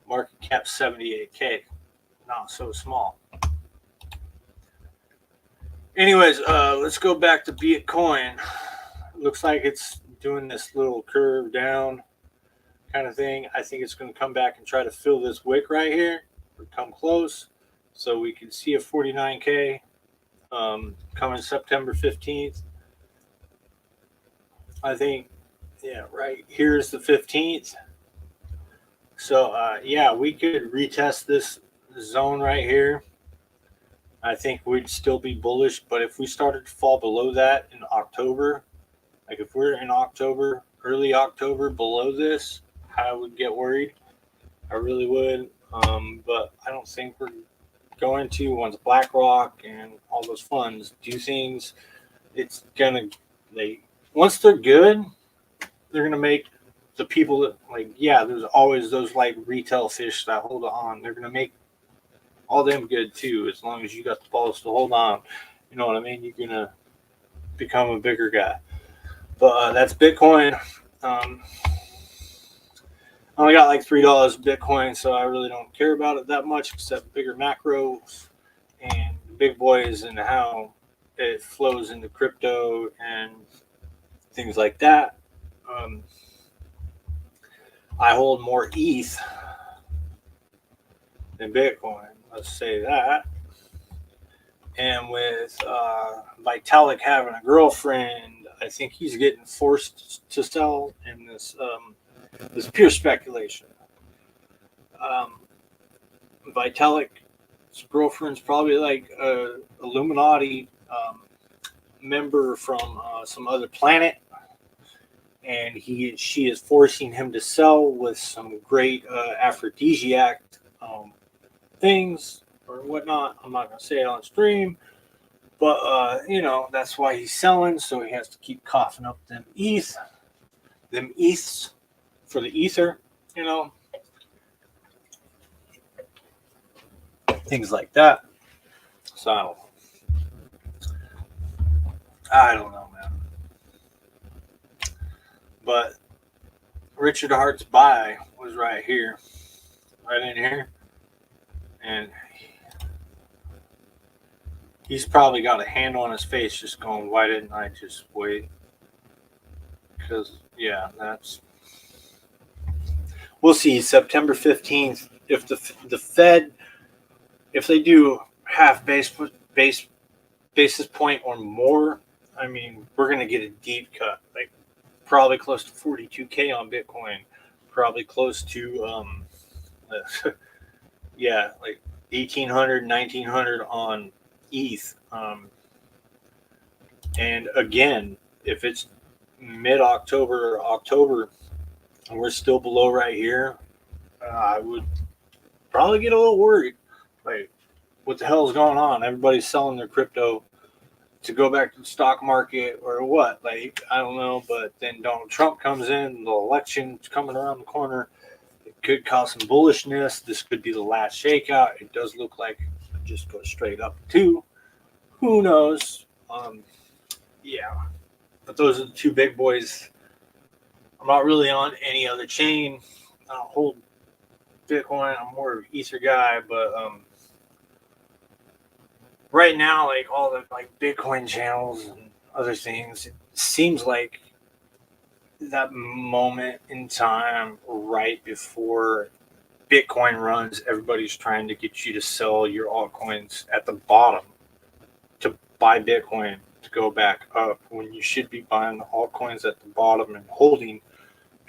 Market cap 78K. Not so small. Anyways, let's go back to Bitcoin. Looks like it's doing this little curve down kind of thing. I think it's going to come back and try to fill this wick right here or come close, so we can see a 49K coming September 15th. I think, yeah, right here's the 15th. So yeah, we could retest this zone right here. I think we'd still be bullish, but if we started to fall below that in October, like if we're in October, early October below this, I would get worried. I really would. But I don't think we're going to. Once BlackRock and all those funds do things, it's gonna, once they're good, they're gonna make the people that, like, yeah, there's always those like retail fish that hold on. They're gonna make all them good too, as long as you got the balls to hold on. You know what I mean? You're gonna become a bigger guy. But that's Bitcoin. I only got like $3 Bitcoin, so I really don't care about it that much, except bigger macros and big boys and how it flows into crypto and things like that. I hold more ETH than Bitcoin, let's say that. And with Vitalik having a girlfriend, I think he's getting forced to sell in this. This is pure speculation. Vitalik's girlfriend's probably like a Illuminati member from some other planet, and she is forcing him to sell with some great aphrodisiac things or whatnot. I'm not gonna say it on stream, but that's why he's selling, so he has to keep coughing up them ETHs for the ether, things like that. So I don't know, man. But Richard Hart's buy was right here, right in here, and he's probably got a hand on his face just going, why didn't I just wait? Because, yeah, we'll see September 15th. If the Fed, if they do half basis point or more, I mean, we're going to get a deep cut, like probably close to 42K on Bitcoin, probably close to, yeah, like 1,800, 1,900 on ETH. And again, if it's mid-October or October and we're still below right here, I would probably get a little worried. Like, what the hell is going on? Everybody's selling their crypto to go back to the stock market or what? Like, I don't know. But then Donald Trump comes in, the election's coming around the corner. It could cause some bullishness. This could be the last shakeout. It does look like it just goes straight up too. Who knows? Yeah. But those are the two big boys. I'm not really on any other chain. I don't hold Bitcoin. I'm more of an Ether guy, but right now, like all the like Bitcoin channels and other things, it seems like that moment in time right before Bitcoin runs, everybody's trying to get you to sell your altcoins at the bottom to buy Bitcoin to go back up, when you should be buying the altcoins at the bottom and holding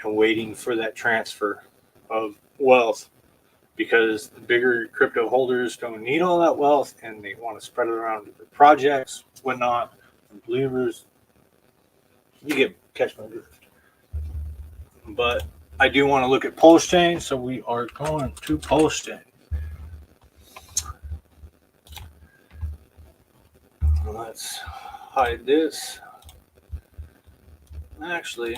and waiting for that transfer of wealth, because the bigger crypto holders don't need all that wealth and they want to spread it around to their projects, whatnot. And believers, you catch my drift. But I do want to look at Pulsechain, so we are going to Pulsechain. Let's hide this. Actually,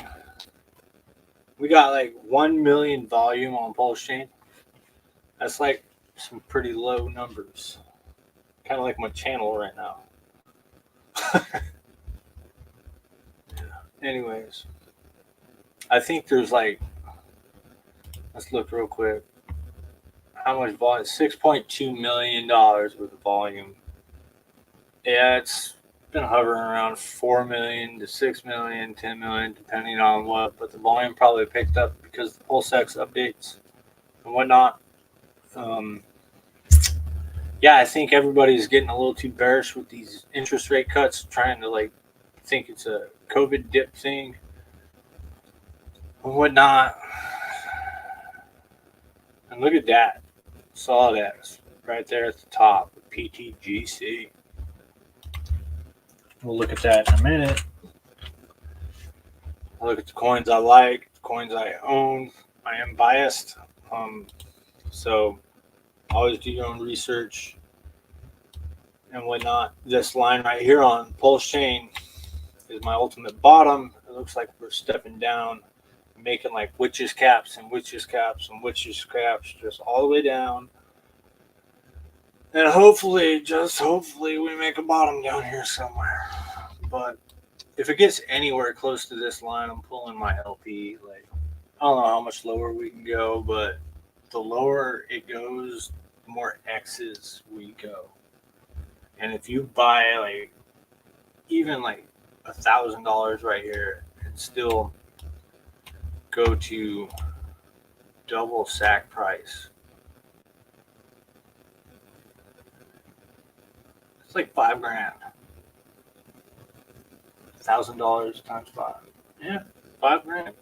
we got like 1 million volume on Pulsechain. That's like some pretty low numbers. Kind of like my channel right now. Anyways, I think there's like, let's look real quick. How much volume? $6.2 million worth of volume. Yeah, it's been hovering around 4 million to 6 million, 10 million, depending on what. But the volume probably picked up because the PulseX updates and whatnot. Yeah, I think everybody's getting a little too bearish with these interest rate cuts, trying to like think it's a COVID dip thing and whatnot. And look at that. Saw that right there at the top, PTGC. We'll look at that in a minute. I'll look at the coins I like, the coins I own. I am biased. So always do your own research and whatnot. This line right here on Pulsechain is my ultimate bottom. It looks like we're stepping down, making like witches caps and witches caps and witches caps, just all the way down. And hopefully, just hopefully, we make a bottom down here somewhere. But if it gets anywhere close to this line, I'm pulling my LP. Like, I don't know how much lower we can go, but the lower it goes, the more X's we go. And if you buy like even like $1,000 right here and still go to double sack price, it's like $5 grand. $1,000 times 5. Yeah, $5 grand.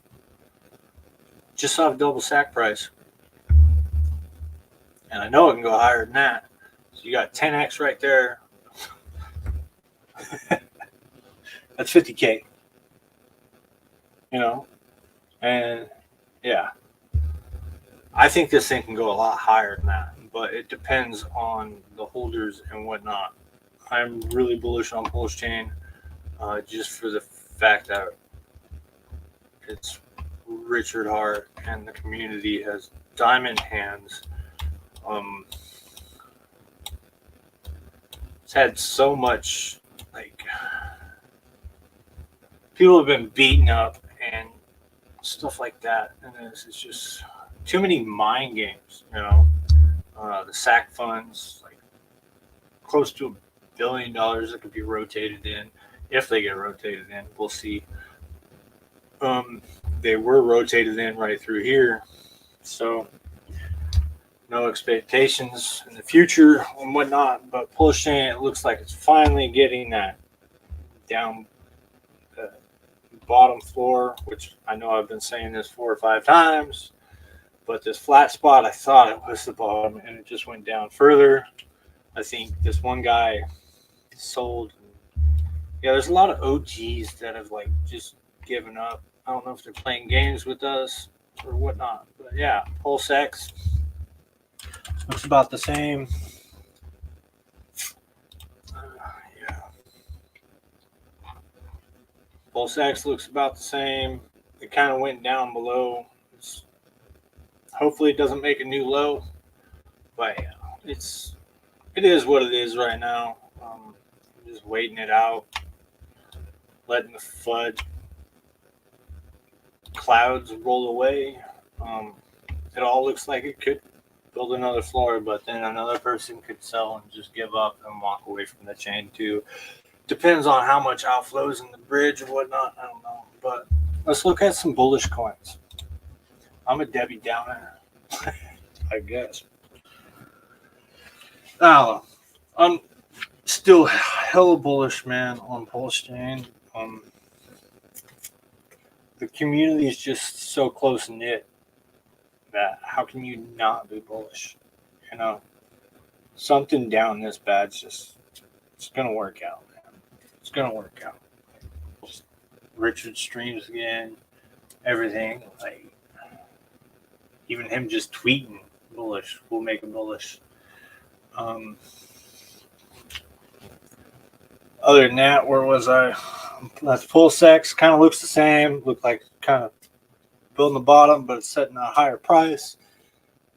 Just off double sack price. And I know it can go higher than that. So you got 10x right there. That's 50K. You know? And yeah. I think this thing can go a lot higher than that. But it depends on the holders and whatnot. I'm really bullish on Pulsechain, just for the fact that it's Richard Hart and the community has diamond hands. It's had so much, like, people have been beaten up and stuff like that, and it's just too many mind games, you know. The SAC funds, like, close to $1 billion that could be rotated in. If they get rotated in, we'll see. They were rotated in right through here, so no expectations in the future and whatnot. But Pulsechain, it looks like it's finally getting that down bottom floor, which I know I've been saying this 4 or 5 times, but this flat spot, I thought it was the bottom, and it just went down further. I think this one guy sold. Yeah, there's a lot of OGs that have like just given up. I don't know if they're playing games with us or whatnot, but yeah, PulseX looks about the same. Yeah, PulseX looks about the same. It kind of went down below. Hopefully, it doesn't make a new low, but yeah, it is what it is right now. I'm just waiting it out, letting the FUD clouds roll away. It all looks like it could build another floor, but then another person could sell and just give up and walk away from the chain too. Depends on how much outflows in the bridge or whatnot. I don't know. But let's look at some bullish coins. I'm a Debbie Downer, I guess. I don't know. I'm still hella bullish, man, on Pulsechain. The community is just so close knit that how can you not be bullish? You know, something down this bad, it's gonna work out, man. It's gonna work out. Just Richard streams again, everything, like even him just tweeting bullish will make him bullish. Other than that, where was I? That's PulseX. Kind of looks the same. Looked like kind of building the bottom, but it's setting a higher price.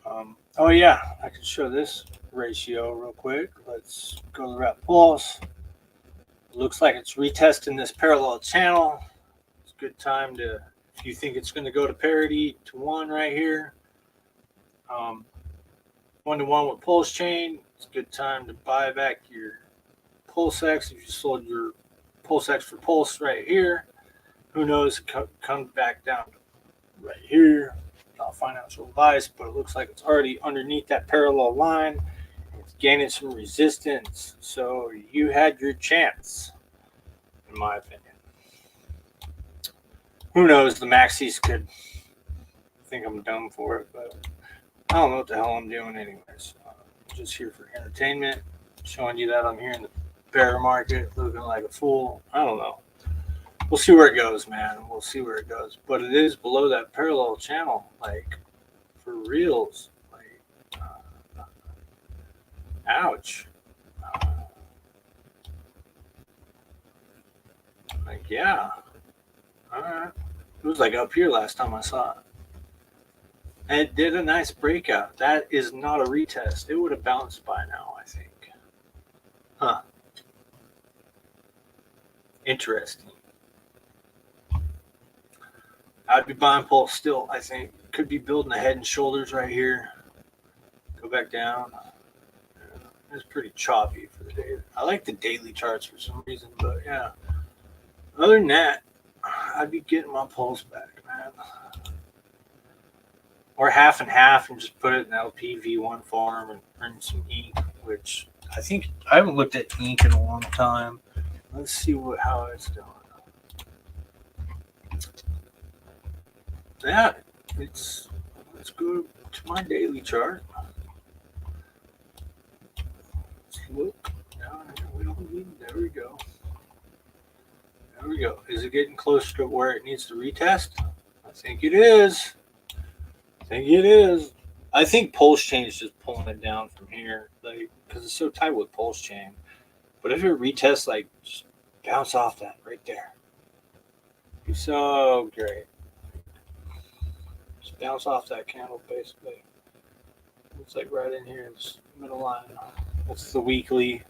Oh yeah, I can show this ratio real quick. Let's go to the Rep Pulse. Looks like it's retesting this parallel channel. It's a good time to, if you think it's going to go to parity to 1 right here. 1-to-1 with Pulsechain. It's a good time to buy back your PulseX. If you sold your PulseX for Pulse right here, who knows, it comes back down to right here. Not financial advice, but it looks like it's already underneath that parallel line. It's gaining some resistance, so you had your chance, in my opinion. Who knows, the maxis could think I'm dumb for it, but I don't know what the hell I'm doing anyways. Just here for entertainment, showing you that I'm here in the bear market looking like a fool. I don't know. We'll see where it goes, man. We'll see where it goes. But it is below that parallel channel, like, for reals. Like, ouch. Like, yeah. All right. It was like up here last time I saw it. And it did a nice breakout. That is not a retest. It would have bounced by now, I think. Huh. Interesting. I'd be buying Pulse still. I think could be building a head and shoulders right here. Go back down. It's pretty choppy for the day. I like the daily charts for some reason, but yeah. Other than that, I'd be getting my Pulse back, man. Or half and half and just put it in LPV1 form and earn some ink, which I think I haven't looked at ink in a long time. Let's see how it's doing. Yeah, let's go to my daily chart. Let's look. We don't need. There we go. There we go. Is it getting closer to where it needs to retest? I think it is. I think Pulsechain is just pulling it down from here, like because it's so tight with Pulsechain. But if it retests, like just bounce off that right there. Be so great. Just bounce off that candle, basically. It's like right in here, this middle line. That's the weekly.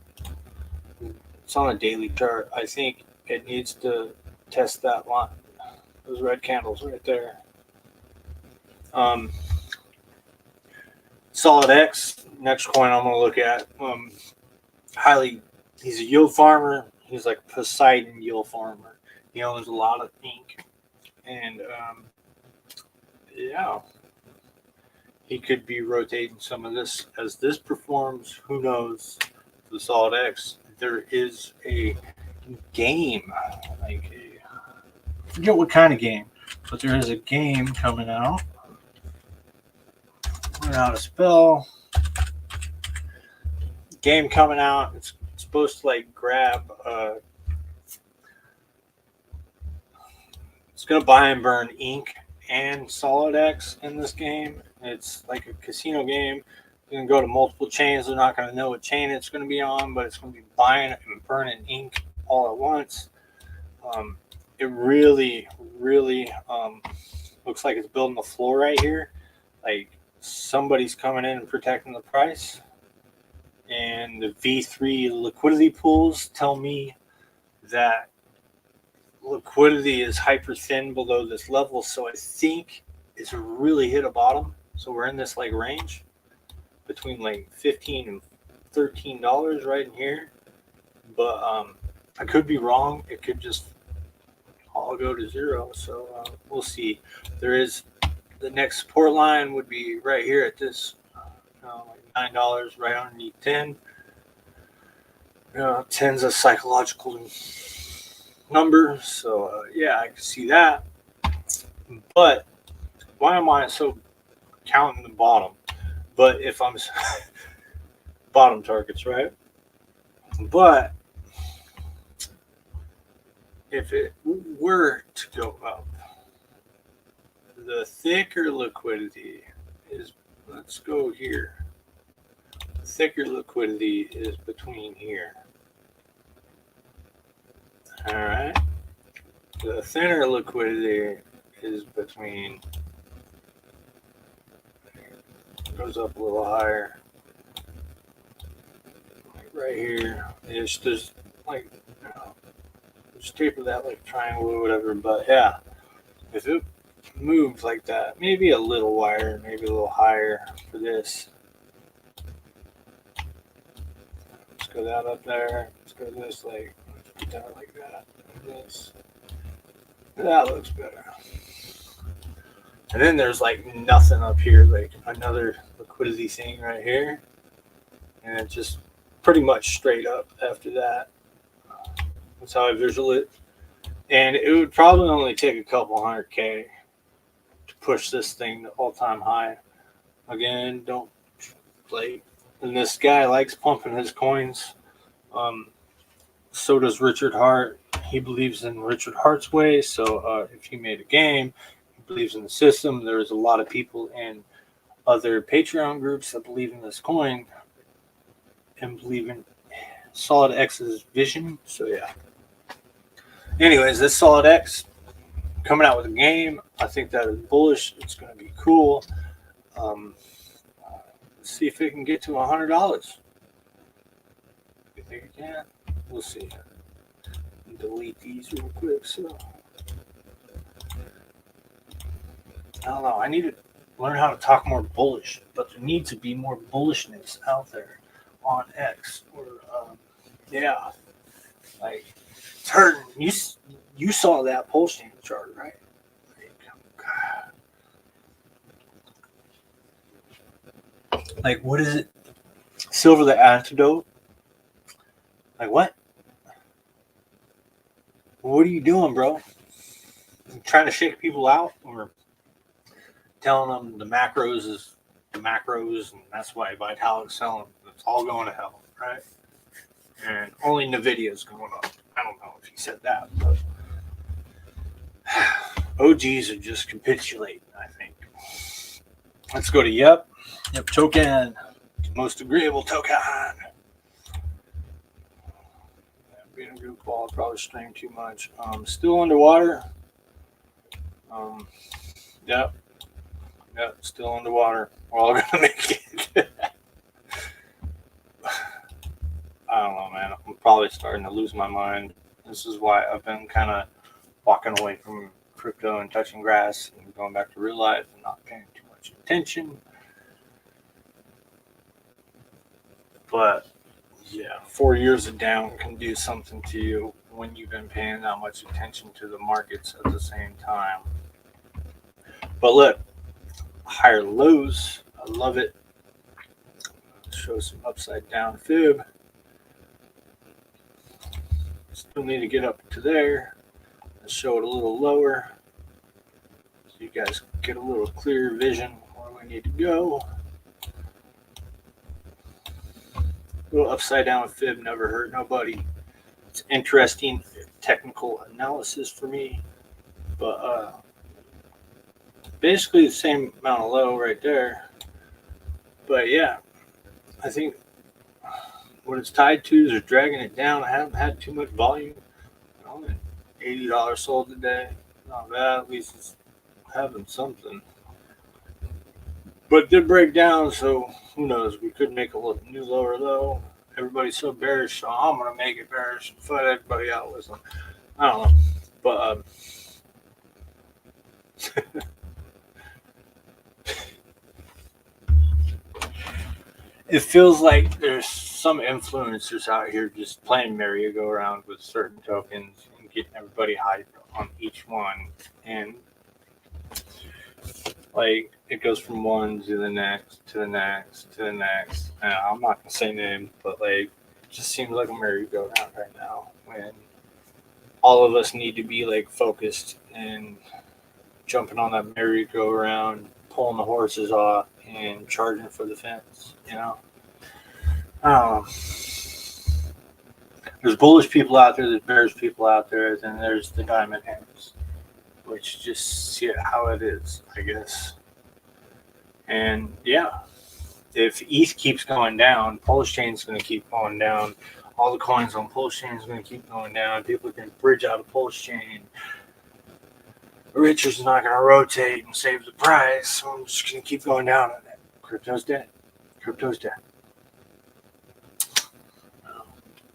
It's on a daily chart. I think it needs to test that line. Those red candles right there. Solid X, next coin I'm going to look at. He's a yield farmer. He's like Poseidon yield farmer. He owns a lot of ink. And yeah, he could be rotating some of this as this performs. Who knows? The Solid X, there is a game, I forget what kind of game, but there is a game coming out. Run out of spell. Game coming out. It's supposed to like grab. It's gonna buy and burn ink and Solid X in this game. It's like a casino game. You're gonna go to multiple chains. They're not gonna know what chain it's gonna be on, but it's gonna be buying and burning ink all at once. It really looks like it's building the floor right here. Like somebody's coming in and protecting the price. And the V3 liquidity pools tell me that liquidity is hyper thin below this level. So I think it's really hit a bottom. So we're in this like range between like $15 and $13 right in here. But I could be wrong. It could just all go to zero. So we'll see. There is the next support line would be right here at this like $9 right underneath 10. 10's a psychological number, so yeah, I can see that. But why am I so counting the bottom? But if I'm bottom targets, right? But if it were to go up, the thicker liquidity is, let's go here. The thicker liquidity is between here. All right. The thinner liquidity is between, goes up a little higher. Like right here. There's like, just taper that like triangle or whatever. But yeah, if it moves like that, maybe a little wider, maybe a little higher for this. Let's go that up there. Let's go this like, let's put that like that. This. That looks better. And then there's like nothing up here, like another liquidity thing right here. And it just pretty much straight up after that. That's how I visual it. And it would probably only take a couple $100K to push this thing to all-time high. Again, don't like, and this guy likes pumping his coins. So does Richard Hart. He believes in Richard Hart's way. So if he made a game, he believes in the system. There's a lot of people in other Patreon groups that believe in this coin and believe in Solid X's vision. So yeah. Anyways, this Solid X coming out with a game. I think that is bullish. It's going to be cool. Let's see if it can get to $100. You think it can? We'll see. Delete these real quick. So I don't know. I need to learn how to talk more bullish, but there needs to be more bullishness out there on X. Or yeah, like it's hurting. You saw that Pulsechain chart, right? Like, what is it? Silver the antidote? Like, what? What are you doing, bro? You trying to shake people out, or telling them the macros is the macros, and that's why Vitalik's selling? It's all going to hell, right? And only Nvidia's going up. I don't know if he said that, but OGs are just capitulating, I think. Let's go to Yep token. Most agreeable token. Being a good ball, probably stream too much. Still underwater. Yep, still underwater. We're all gonna make it. I don't know, man. I'm probably starting to lose my mind. This is why I've been kind of walking away from crypto and touching grass and going back to real life and not paying too much attention. But yeah, 4 years of down can do something to you when you've been paying that much attention to the markets at the same time. But look, higher lows, I love it. Show some upside down fib. Still need to get up to there. Let's show it a little lower so you guys get a little clearer vision where we need to go. A little upside down fib never hurt nobody. It's interesting technical analysis for me, but basically the same amount of low right there. But yeah, I think what it's tied to is dragging it down. I haven't had too much volume. Only $80 sold today. Not bad. At least it's having something. But it did break down, so who knows? We could make a new lower low. Everybody's so bearish, so I'm gonna make it bearish and fight everybody out with them. I don't know, but it feels like there's some influencers out here just playing merry-go-round with certain tokens and getting everybody hyped on each one, and like it goes from one to the next to the next to the next. I'm not gonna say names, but like it just seems like a merry-go-round right now when all of us need to be like focused and jumping on that merry-go-round, pulling the horses off and charging for the fence, you know. There's bullish people out there, there's bearish people out there, then there's the diamond hands, which just see it how it is, I guess. And yeah, if ETH keeps going down, Pulsechain's going to keep going down. All the coins on Pulsechain is going to keep going down. People can bridge out of Pulsechain. Richard's not going to rotate and save the price, so I'm just going to keep going down on it. Crypto's dead. Crypto's dead.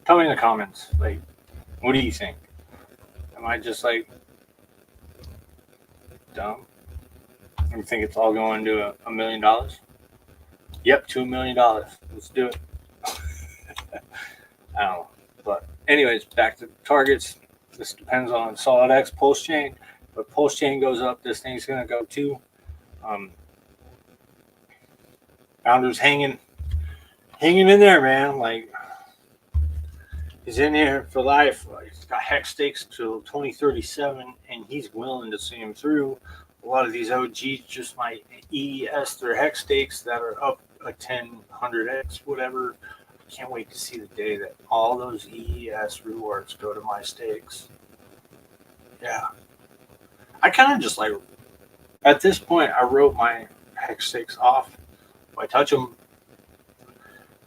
Tell me in the comments, like, what do you think? Am I just like dumb? You think it's all going to $1 million? Yep, to $1 million. Let's do it. I don't know. But anyways, back to targets. This depends on SolidX, Pulsechain. But Pulsechain goes up, this thing's going to go too. Founder's hanging in there, man. Like, he's in here for life. He's got hex stakes till 2037, and he's willing to see him through. A lot of these OGs just might EES their hex stakes that are up a 10, 100x, whatever. I can't wait to see the day that all those EES rewards go to my stakes. Yeah. I kind of just like, at this point, I wrote my hex stakes off. If I touch them,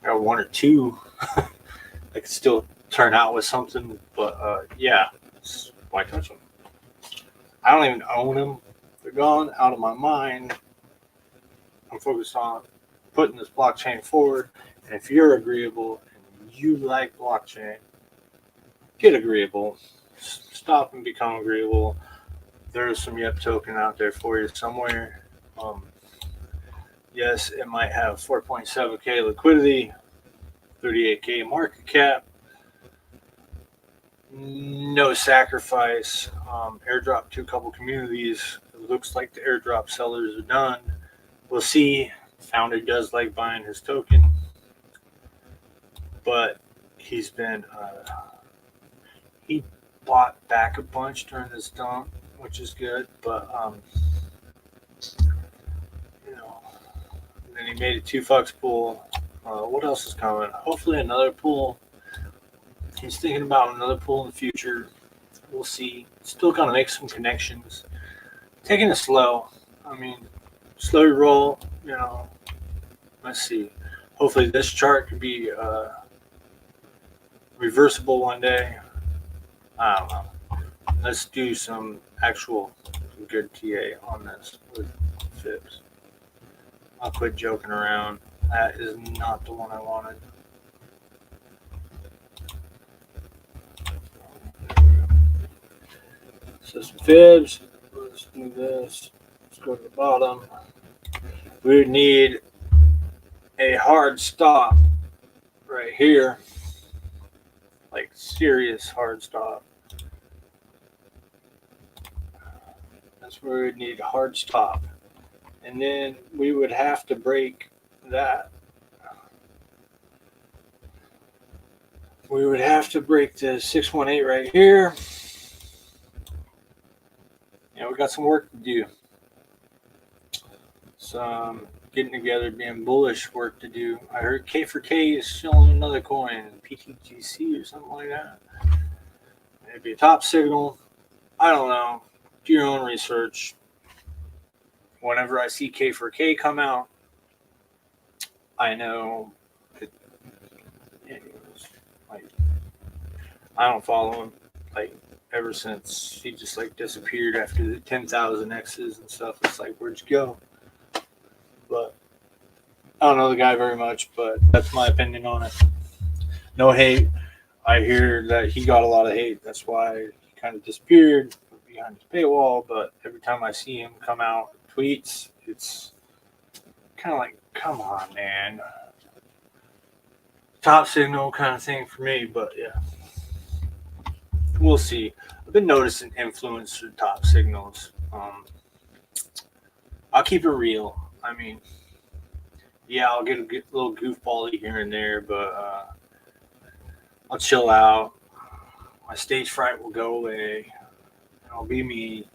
I got one or two. I could still turn out with something, but yeah, why touch them? I don't even own them. They're gone out of my mind. I'm focused on putting this blockchain forward. And if you're agreeable and you like blockchain, get agreeable. Stop and become agreeable. there's some YEP token out there for you somewhere. Yes, it might have 4.7K liquidity, 38K market cap, no sacrifice, airdrop to a couple communities. It looks like the airdrop sellers are done. We'll see. Founder does like buying his token, but he's been he bought back a bunch during this dump, which is good. But and then he made a 2 fucks pool. What else is coming? Hopefully another pool. He's thinking about another pool in the future. We'll see. Still gonna make some connections. Taking it slow. I mean, slow roll. Let's see. Hopefully this chart could be reversible one day. I don't know. Let's do some actual good TA on this with fibs. I'll quit joking around. That is not the one I wanted. So some fibs. Let's do this. Let's go to the bottom. We would need a hard stop right here. Like serious hard stop. That's where we would need a hard stop. And then we would have to break that. We would have to break the 618 right here. Yeah, we got some work to do. Some getting together, being bullish work to do. I heard K4K is showing another coin, PTGC or something like that. Maybe a top signal. I don't know. Do your own research. Whenever I see K4K come out, I know that, like, I don't follow him. Like, ever since he just like disappeared after the 10,000 X's and stuff. It's like, where'd you go? But I don't know the guy very much, but that's my opinion on it. No hate. I hear that he got a lot of hate. That's why he kind of disappeared behind his paywall. But every time I see him come out tweets, it's kind of like, come on, man. Top signal kind of thing for me, but yeah. We'll see. I've been noticing influencer top signals. I'll keep it real. I mean, yeah, I'll get a little goofball here and there, but I'll chill out. My stage fright will go away. I'll be me.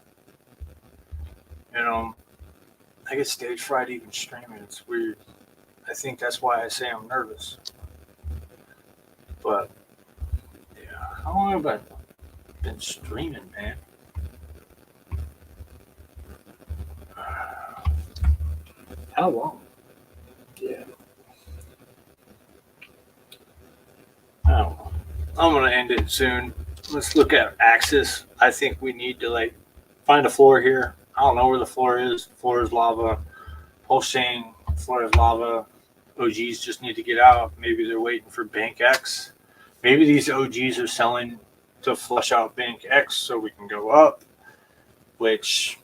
I get stage fright even streaming. It's weird. I think that's why I say I'm nervous. But yeah, how long have I been streaming, man? How long? Yeah. I don't know. I'm going to end it soon. Let's look at Axis. I think we need to find a floor here. I don't know where the floor is. The floor is lava. Pulsechain, floor is lava. OGs just need to get out. Maybe they're waiting for Bank X. Maybe these OGs are selling to flush out Bank X so we can go up, which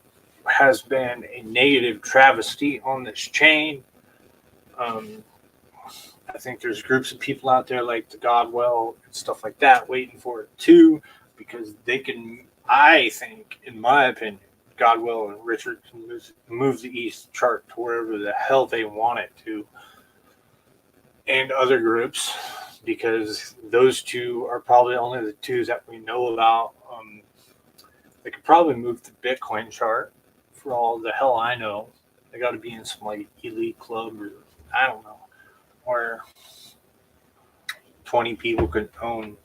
has been a negative travesty on this chain. I think there's groups of people out there like the Godwell and stuff like that waiting for it too, because they can, I think, in my opinion, Godwell and Richard can move the East chart to wherever the hell they want it to, and other groups, because those two are probably only the two that we know about. They could probably move the Bitcoin chart for all the hell I know. They got to be in some elite club, or I don't know, where 20 people could own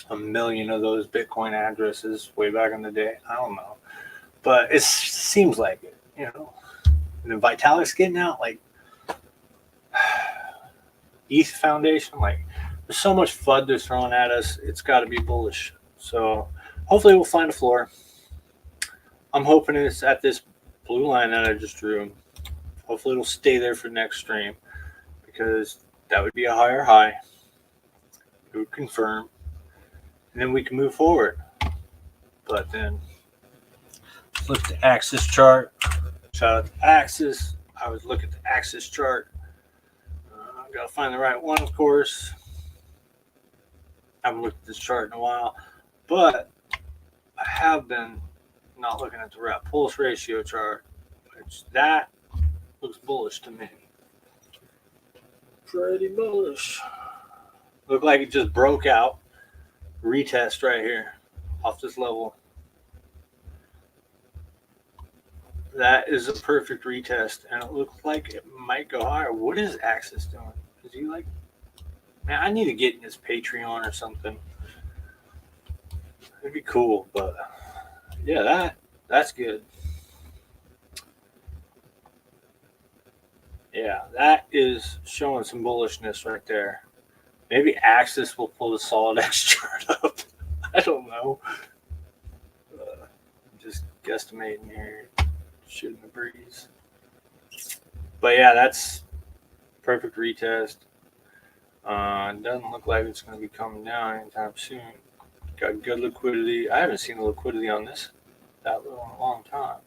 1 million of those Bitcoin addresses way back in the day. I don't know, but it seems like it, And then Vitalik's getting out, ETH Foundation, there's so much FUD they're throwing at us. It's got to be bullish. So hopefully we'll find a floor. I'm hoping it's at this blue line that I just drew. Hopefully it'll stay there for next stream, because that would be a higher high. It would confirm, and then we can move forward. But then Look at the Axis chart. Shout out to Axis. I always look at the Axis chart. I've got to find the right one, of course. I haven't looked at this chart in a while, but I have been not looking at the rep pulse ratio chart, which that looks bullish to me. Pretty bullish. Looked like it just broke out. Retest right here off this level. That is a perfect retest, and it looks like it might go higher. What is Axis doing? Is he like, man, I need to get in his Patreon or something. It'd be cool, but yeah, that's good. Yeah, that is showing some bullishness right there. Maybe Axis will pull the solid X chart up. I don't know. I'm just guesstimating here. Shooting the breeze. But yeah, that's perfect retest. It doesn't look like it's going to be coming down anytime soon. Got good liquidity. I haven't seen the liquidity on this that little in a long time.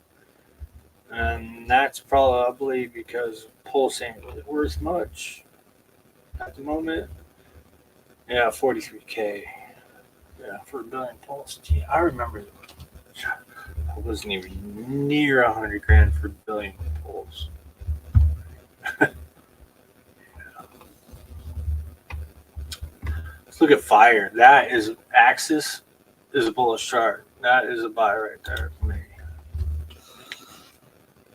And that's probably because Pulse ain't really worth much at the moment. Yeah, 43K. Yeah, for a billion Pulse. Gee, I remember I wasn't even near 100 grand for a billion Pulse. Let's look at Fire. That is Axis is a bullish chart. That is a buy right there for me.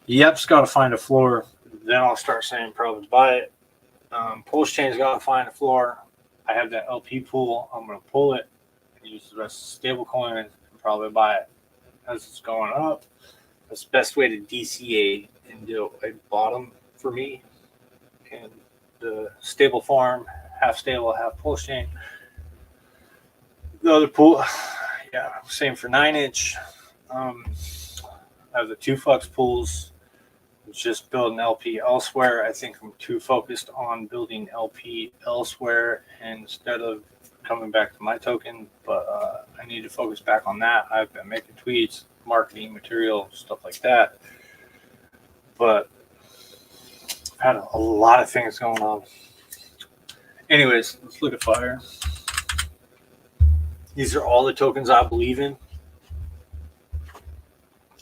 Yep's got to find a floor. Then I'll start saying probably buy it. Pulsechain's got to find a floor. I have that LP pool. I'm going to pull it and use the rest of the stable coin and probably buy it as it's going up. That's the best way to DCA and do a bottom for me. And the stable farm, half stable, half Pulsechain. The other pool, yeah, same for 9-inch. I have the 2FUX pools. Just building LP elsewhere. I think I'm too focused on building LP elsewhere instead of coming back to my token, but I need to focus back on that. I've been making tweets, marketing material, stuff like that, but I've had a lot of things going on. Anyways, let's look at Fire. These are all the tokens I believe in.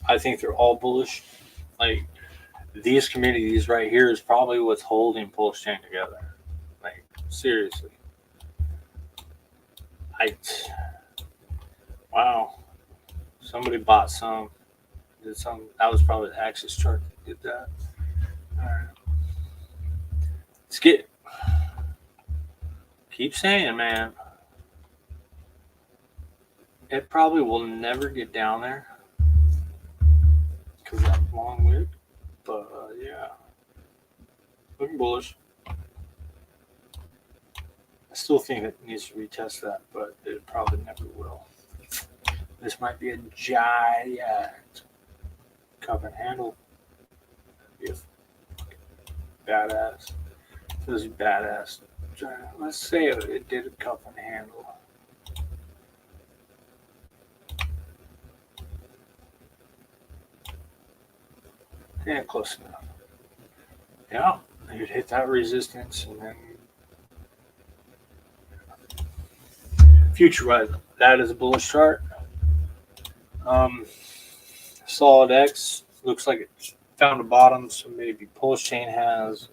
I think they're all bullish. Like, these communities right here is probably what's holding Pulsechain together. Like, seriously. Wow. Somebody bought some. Did some. That was probably the Axis chart that did that. All right. Let's keep saying, man. It probably will never get down there because I'm long with. But yeah, looking bullish. I still think it needs to retest that, but it probably never will. This might be a giant cup and handle. If badass, this is badass. Let's say it did a cup and handle. Yeah, close enough. Yeah, you'd hit that resistance and then future-wise, that is a bullish chart. Solid X looks like it found a bottom, so maybe Pulsechain has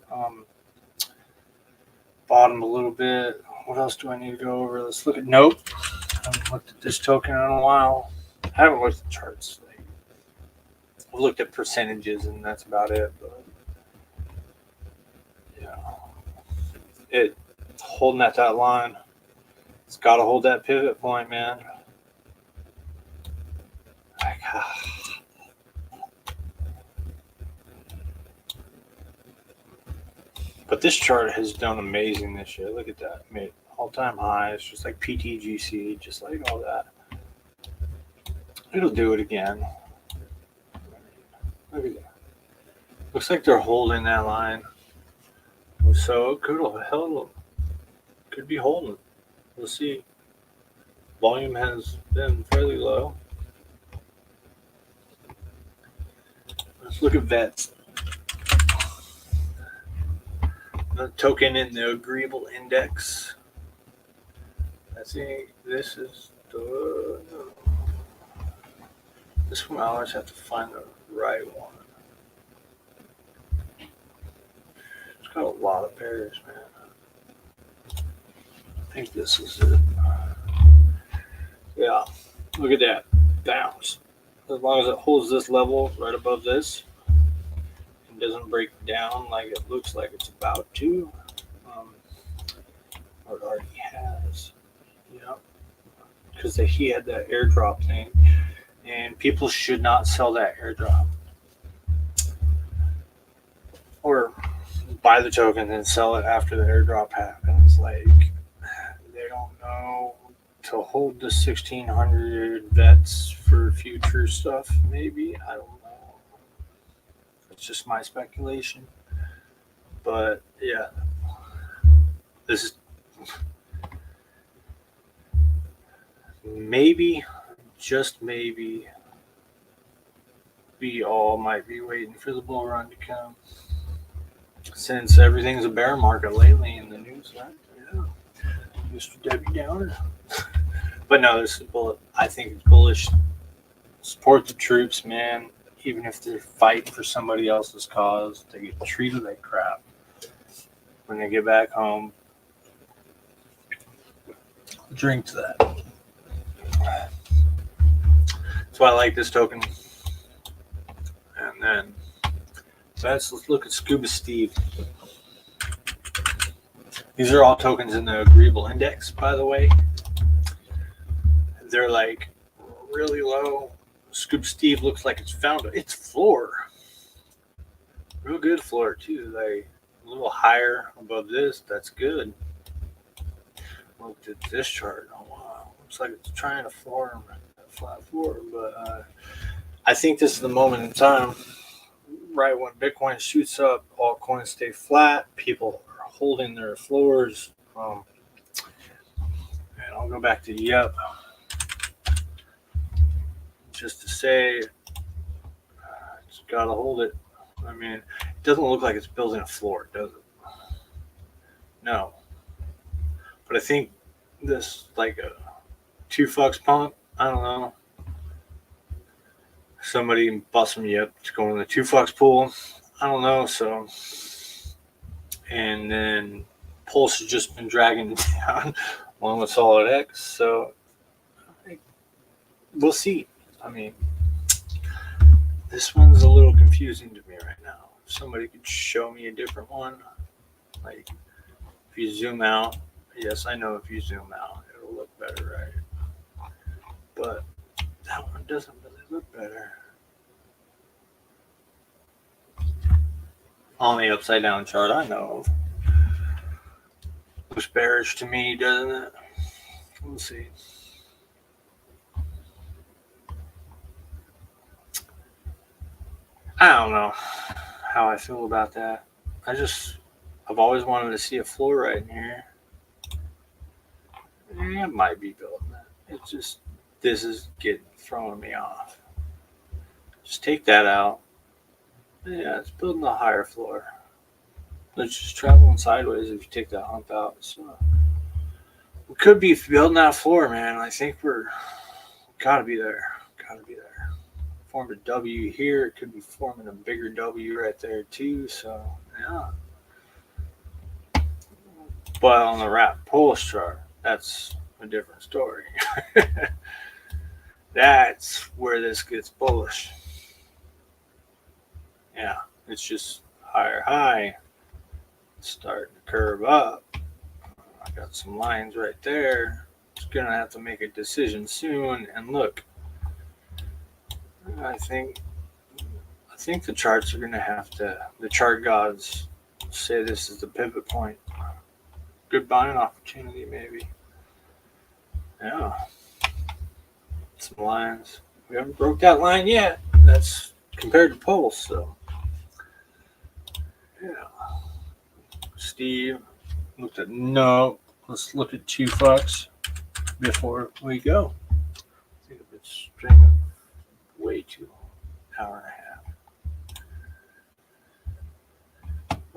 bottomed a little bit. What else do I need to go over? Let's look at Nope. I haven't looked at this token in a while. I haven't looked at charts. I've looked at percentages and that's about it. But yeah, it holding at that line. It's got to hold that pivot point, man. But this chart has done amazing this year. Look at that. Made all-time highs, just like PTGC, just like all that. It'll do it again. Look at that. Looks like they're holding that line. So it could be holding. We'll see. Volume has been fairly low. Let's look at VETs. The token in the agreeable index. Let's see. This is the. This one I always have to find the right one. It's got a lot of pairs, man. I think this is it. Yeah. Look at that. Bounce. As long as it holds this level right above this, and doesn't break down like it looks like it's about to, or it already has, you know, because he had that airdrop thing, and people should not sell that airdrop or buy the token and sell it after the airdrop happens. Like, they don't know to hold the 1,600 VETs for future stuff. Maybe, I don't know. It's just my speculation. But yeah, this is maybe, just maybe, we all might be waiting for the bull run to come, since everything's a bear market lately in the news, right? Yeah, Mr. Debbie Downer. But no, this is bullish. I think it's bullish. Support the troops, man. Even if they're fighting for somebody else's cause, they get treated like crap when they get back home. Drink to that. That's why I like this token. And then let's look at Scuba Steve. These are all tokens in the agreeable index, by the way. They're like really low. Scuba Steve looks like it's found its floor. Real good floor too. Like a little higher above this. That's good. Look at this chart. Oh wow. Looks like it's trying to form a flat floor. But I think this is the moment in time. Right when Bitcoin shoots up, all coins stay flat. People are holding their floors. And I'll go back to yep. Just to say, it's got to hold it. I mean, it doesn't look like it's building a floor, does it? No. But I think this, like a 2 fucks pump, I don't know. Somebody busting me up to go in the 2 fucks pool. I don't know. So, and then Pulse has just been dragging it down along with Solid X. So, we'll see. I mean, this one's a little confusing to me right now. If somebody could show me a different one. Like, if you zoom out, yes, I know if you zoom out, it'll look better, right? But that one doesn't really look better. On the upside down chart I know of. Looks bearish to me, doesn't it? We'll see. I don't know how I feel about that. I've always wanted to see a floor right in here. It might be building that. It's just, this is throwing me off. Just take that out. Yeah, it's building a higher floor. It's just traveling sideways if you take that hump out. So we could be building that floor, man. I think gotta be there. Formed a W here. It could be forming a bigger W right there too. So yeah. But on the wrap Pulse chart, that's a different story. That's where this gets bullish. Yeah, it's just higher high. It's starting to curve up. I got some lines right there. It's gonna have to make a decision soon. And look, I think the charts are gonna have to. The chart gods say this is the pivot point. Good buying opportunity, maybe. Yeah. Some lines. We haven't broke that line yet. That's compared to Pulse, so. Yeah. Steve looked at no. Let's look at 2 fucks before we go. I think I've been streaming way too hour and a half.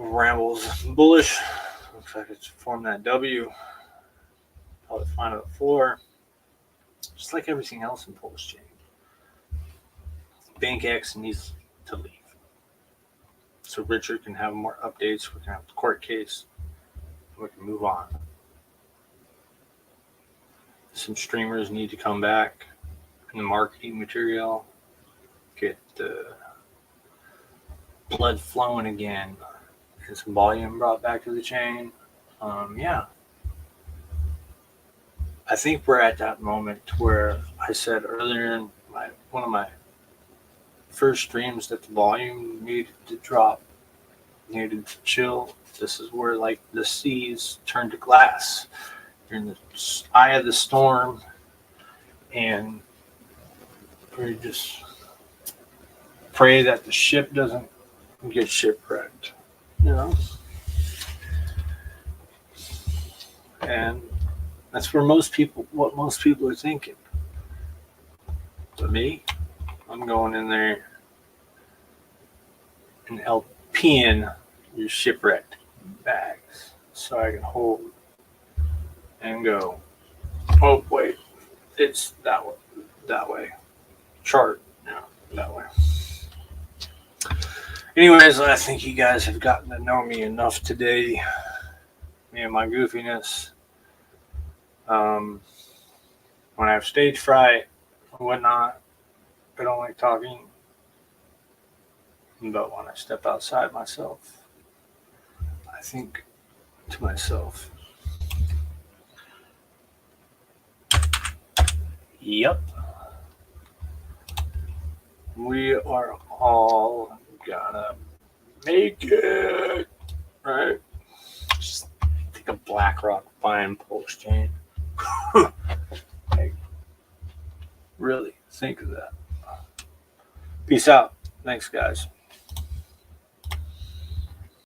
Rambles bullish. Looks like it's formed that W. Probably find the floor. Just like everything else in PulseChain. Bank X needs to leave. So Richard can have more updates. We can have the court case. We can move on. Some streamers need to come back in the marketing material. Get the blood flowing again. And some volume brought back to the chain. Yeah. I think we're at that moment where I said earlier in one of my first streams that the volume needed to drop, needed to chill. This is where like the seas turn to glass. You're in the eye of the storm, and we just pray that the ship doesn't get shipwrecked, you know. And that's where what most people are thinking. But me, I'm going in there and LPing your shipwrecked bags so I can hold and go. Oh wait, it's that way. That way. Chart. Yeah, that way. Anyways, I think you guys have gotten to know me enough today. Me and my goofiness. When I have stage fright and whatnot, I don't like talking. But when I step outside myself, I think to myself, yep, we are all gonna make it, right? Just think of BlackRock buying PulseChain. Like, really think of that. Peace out. Thanks, guys.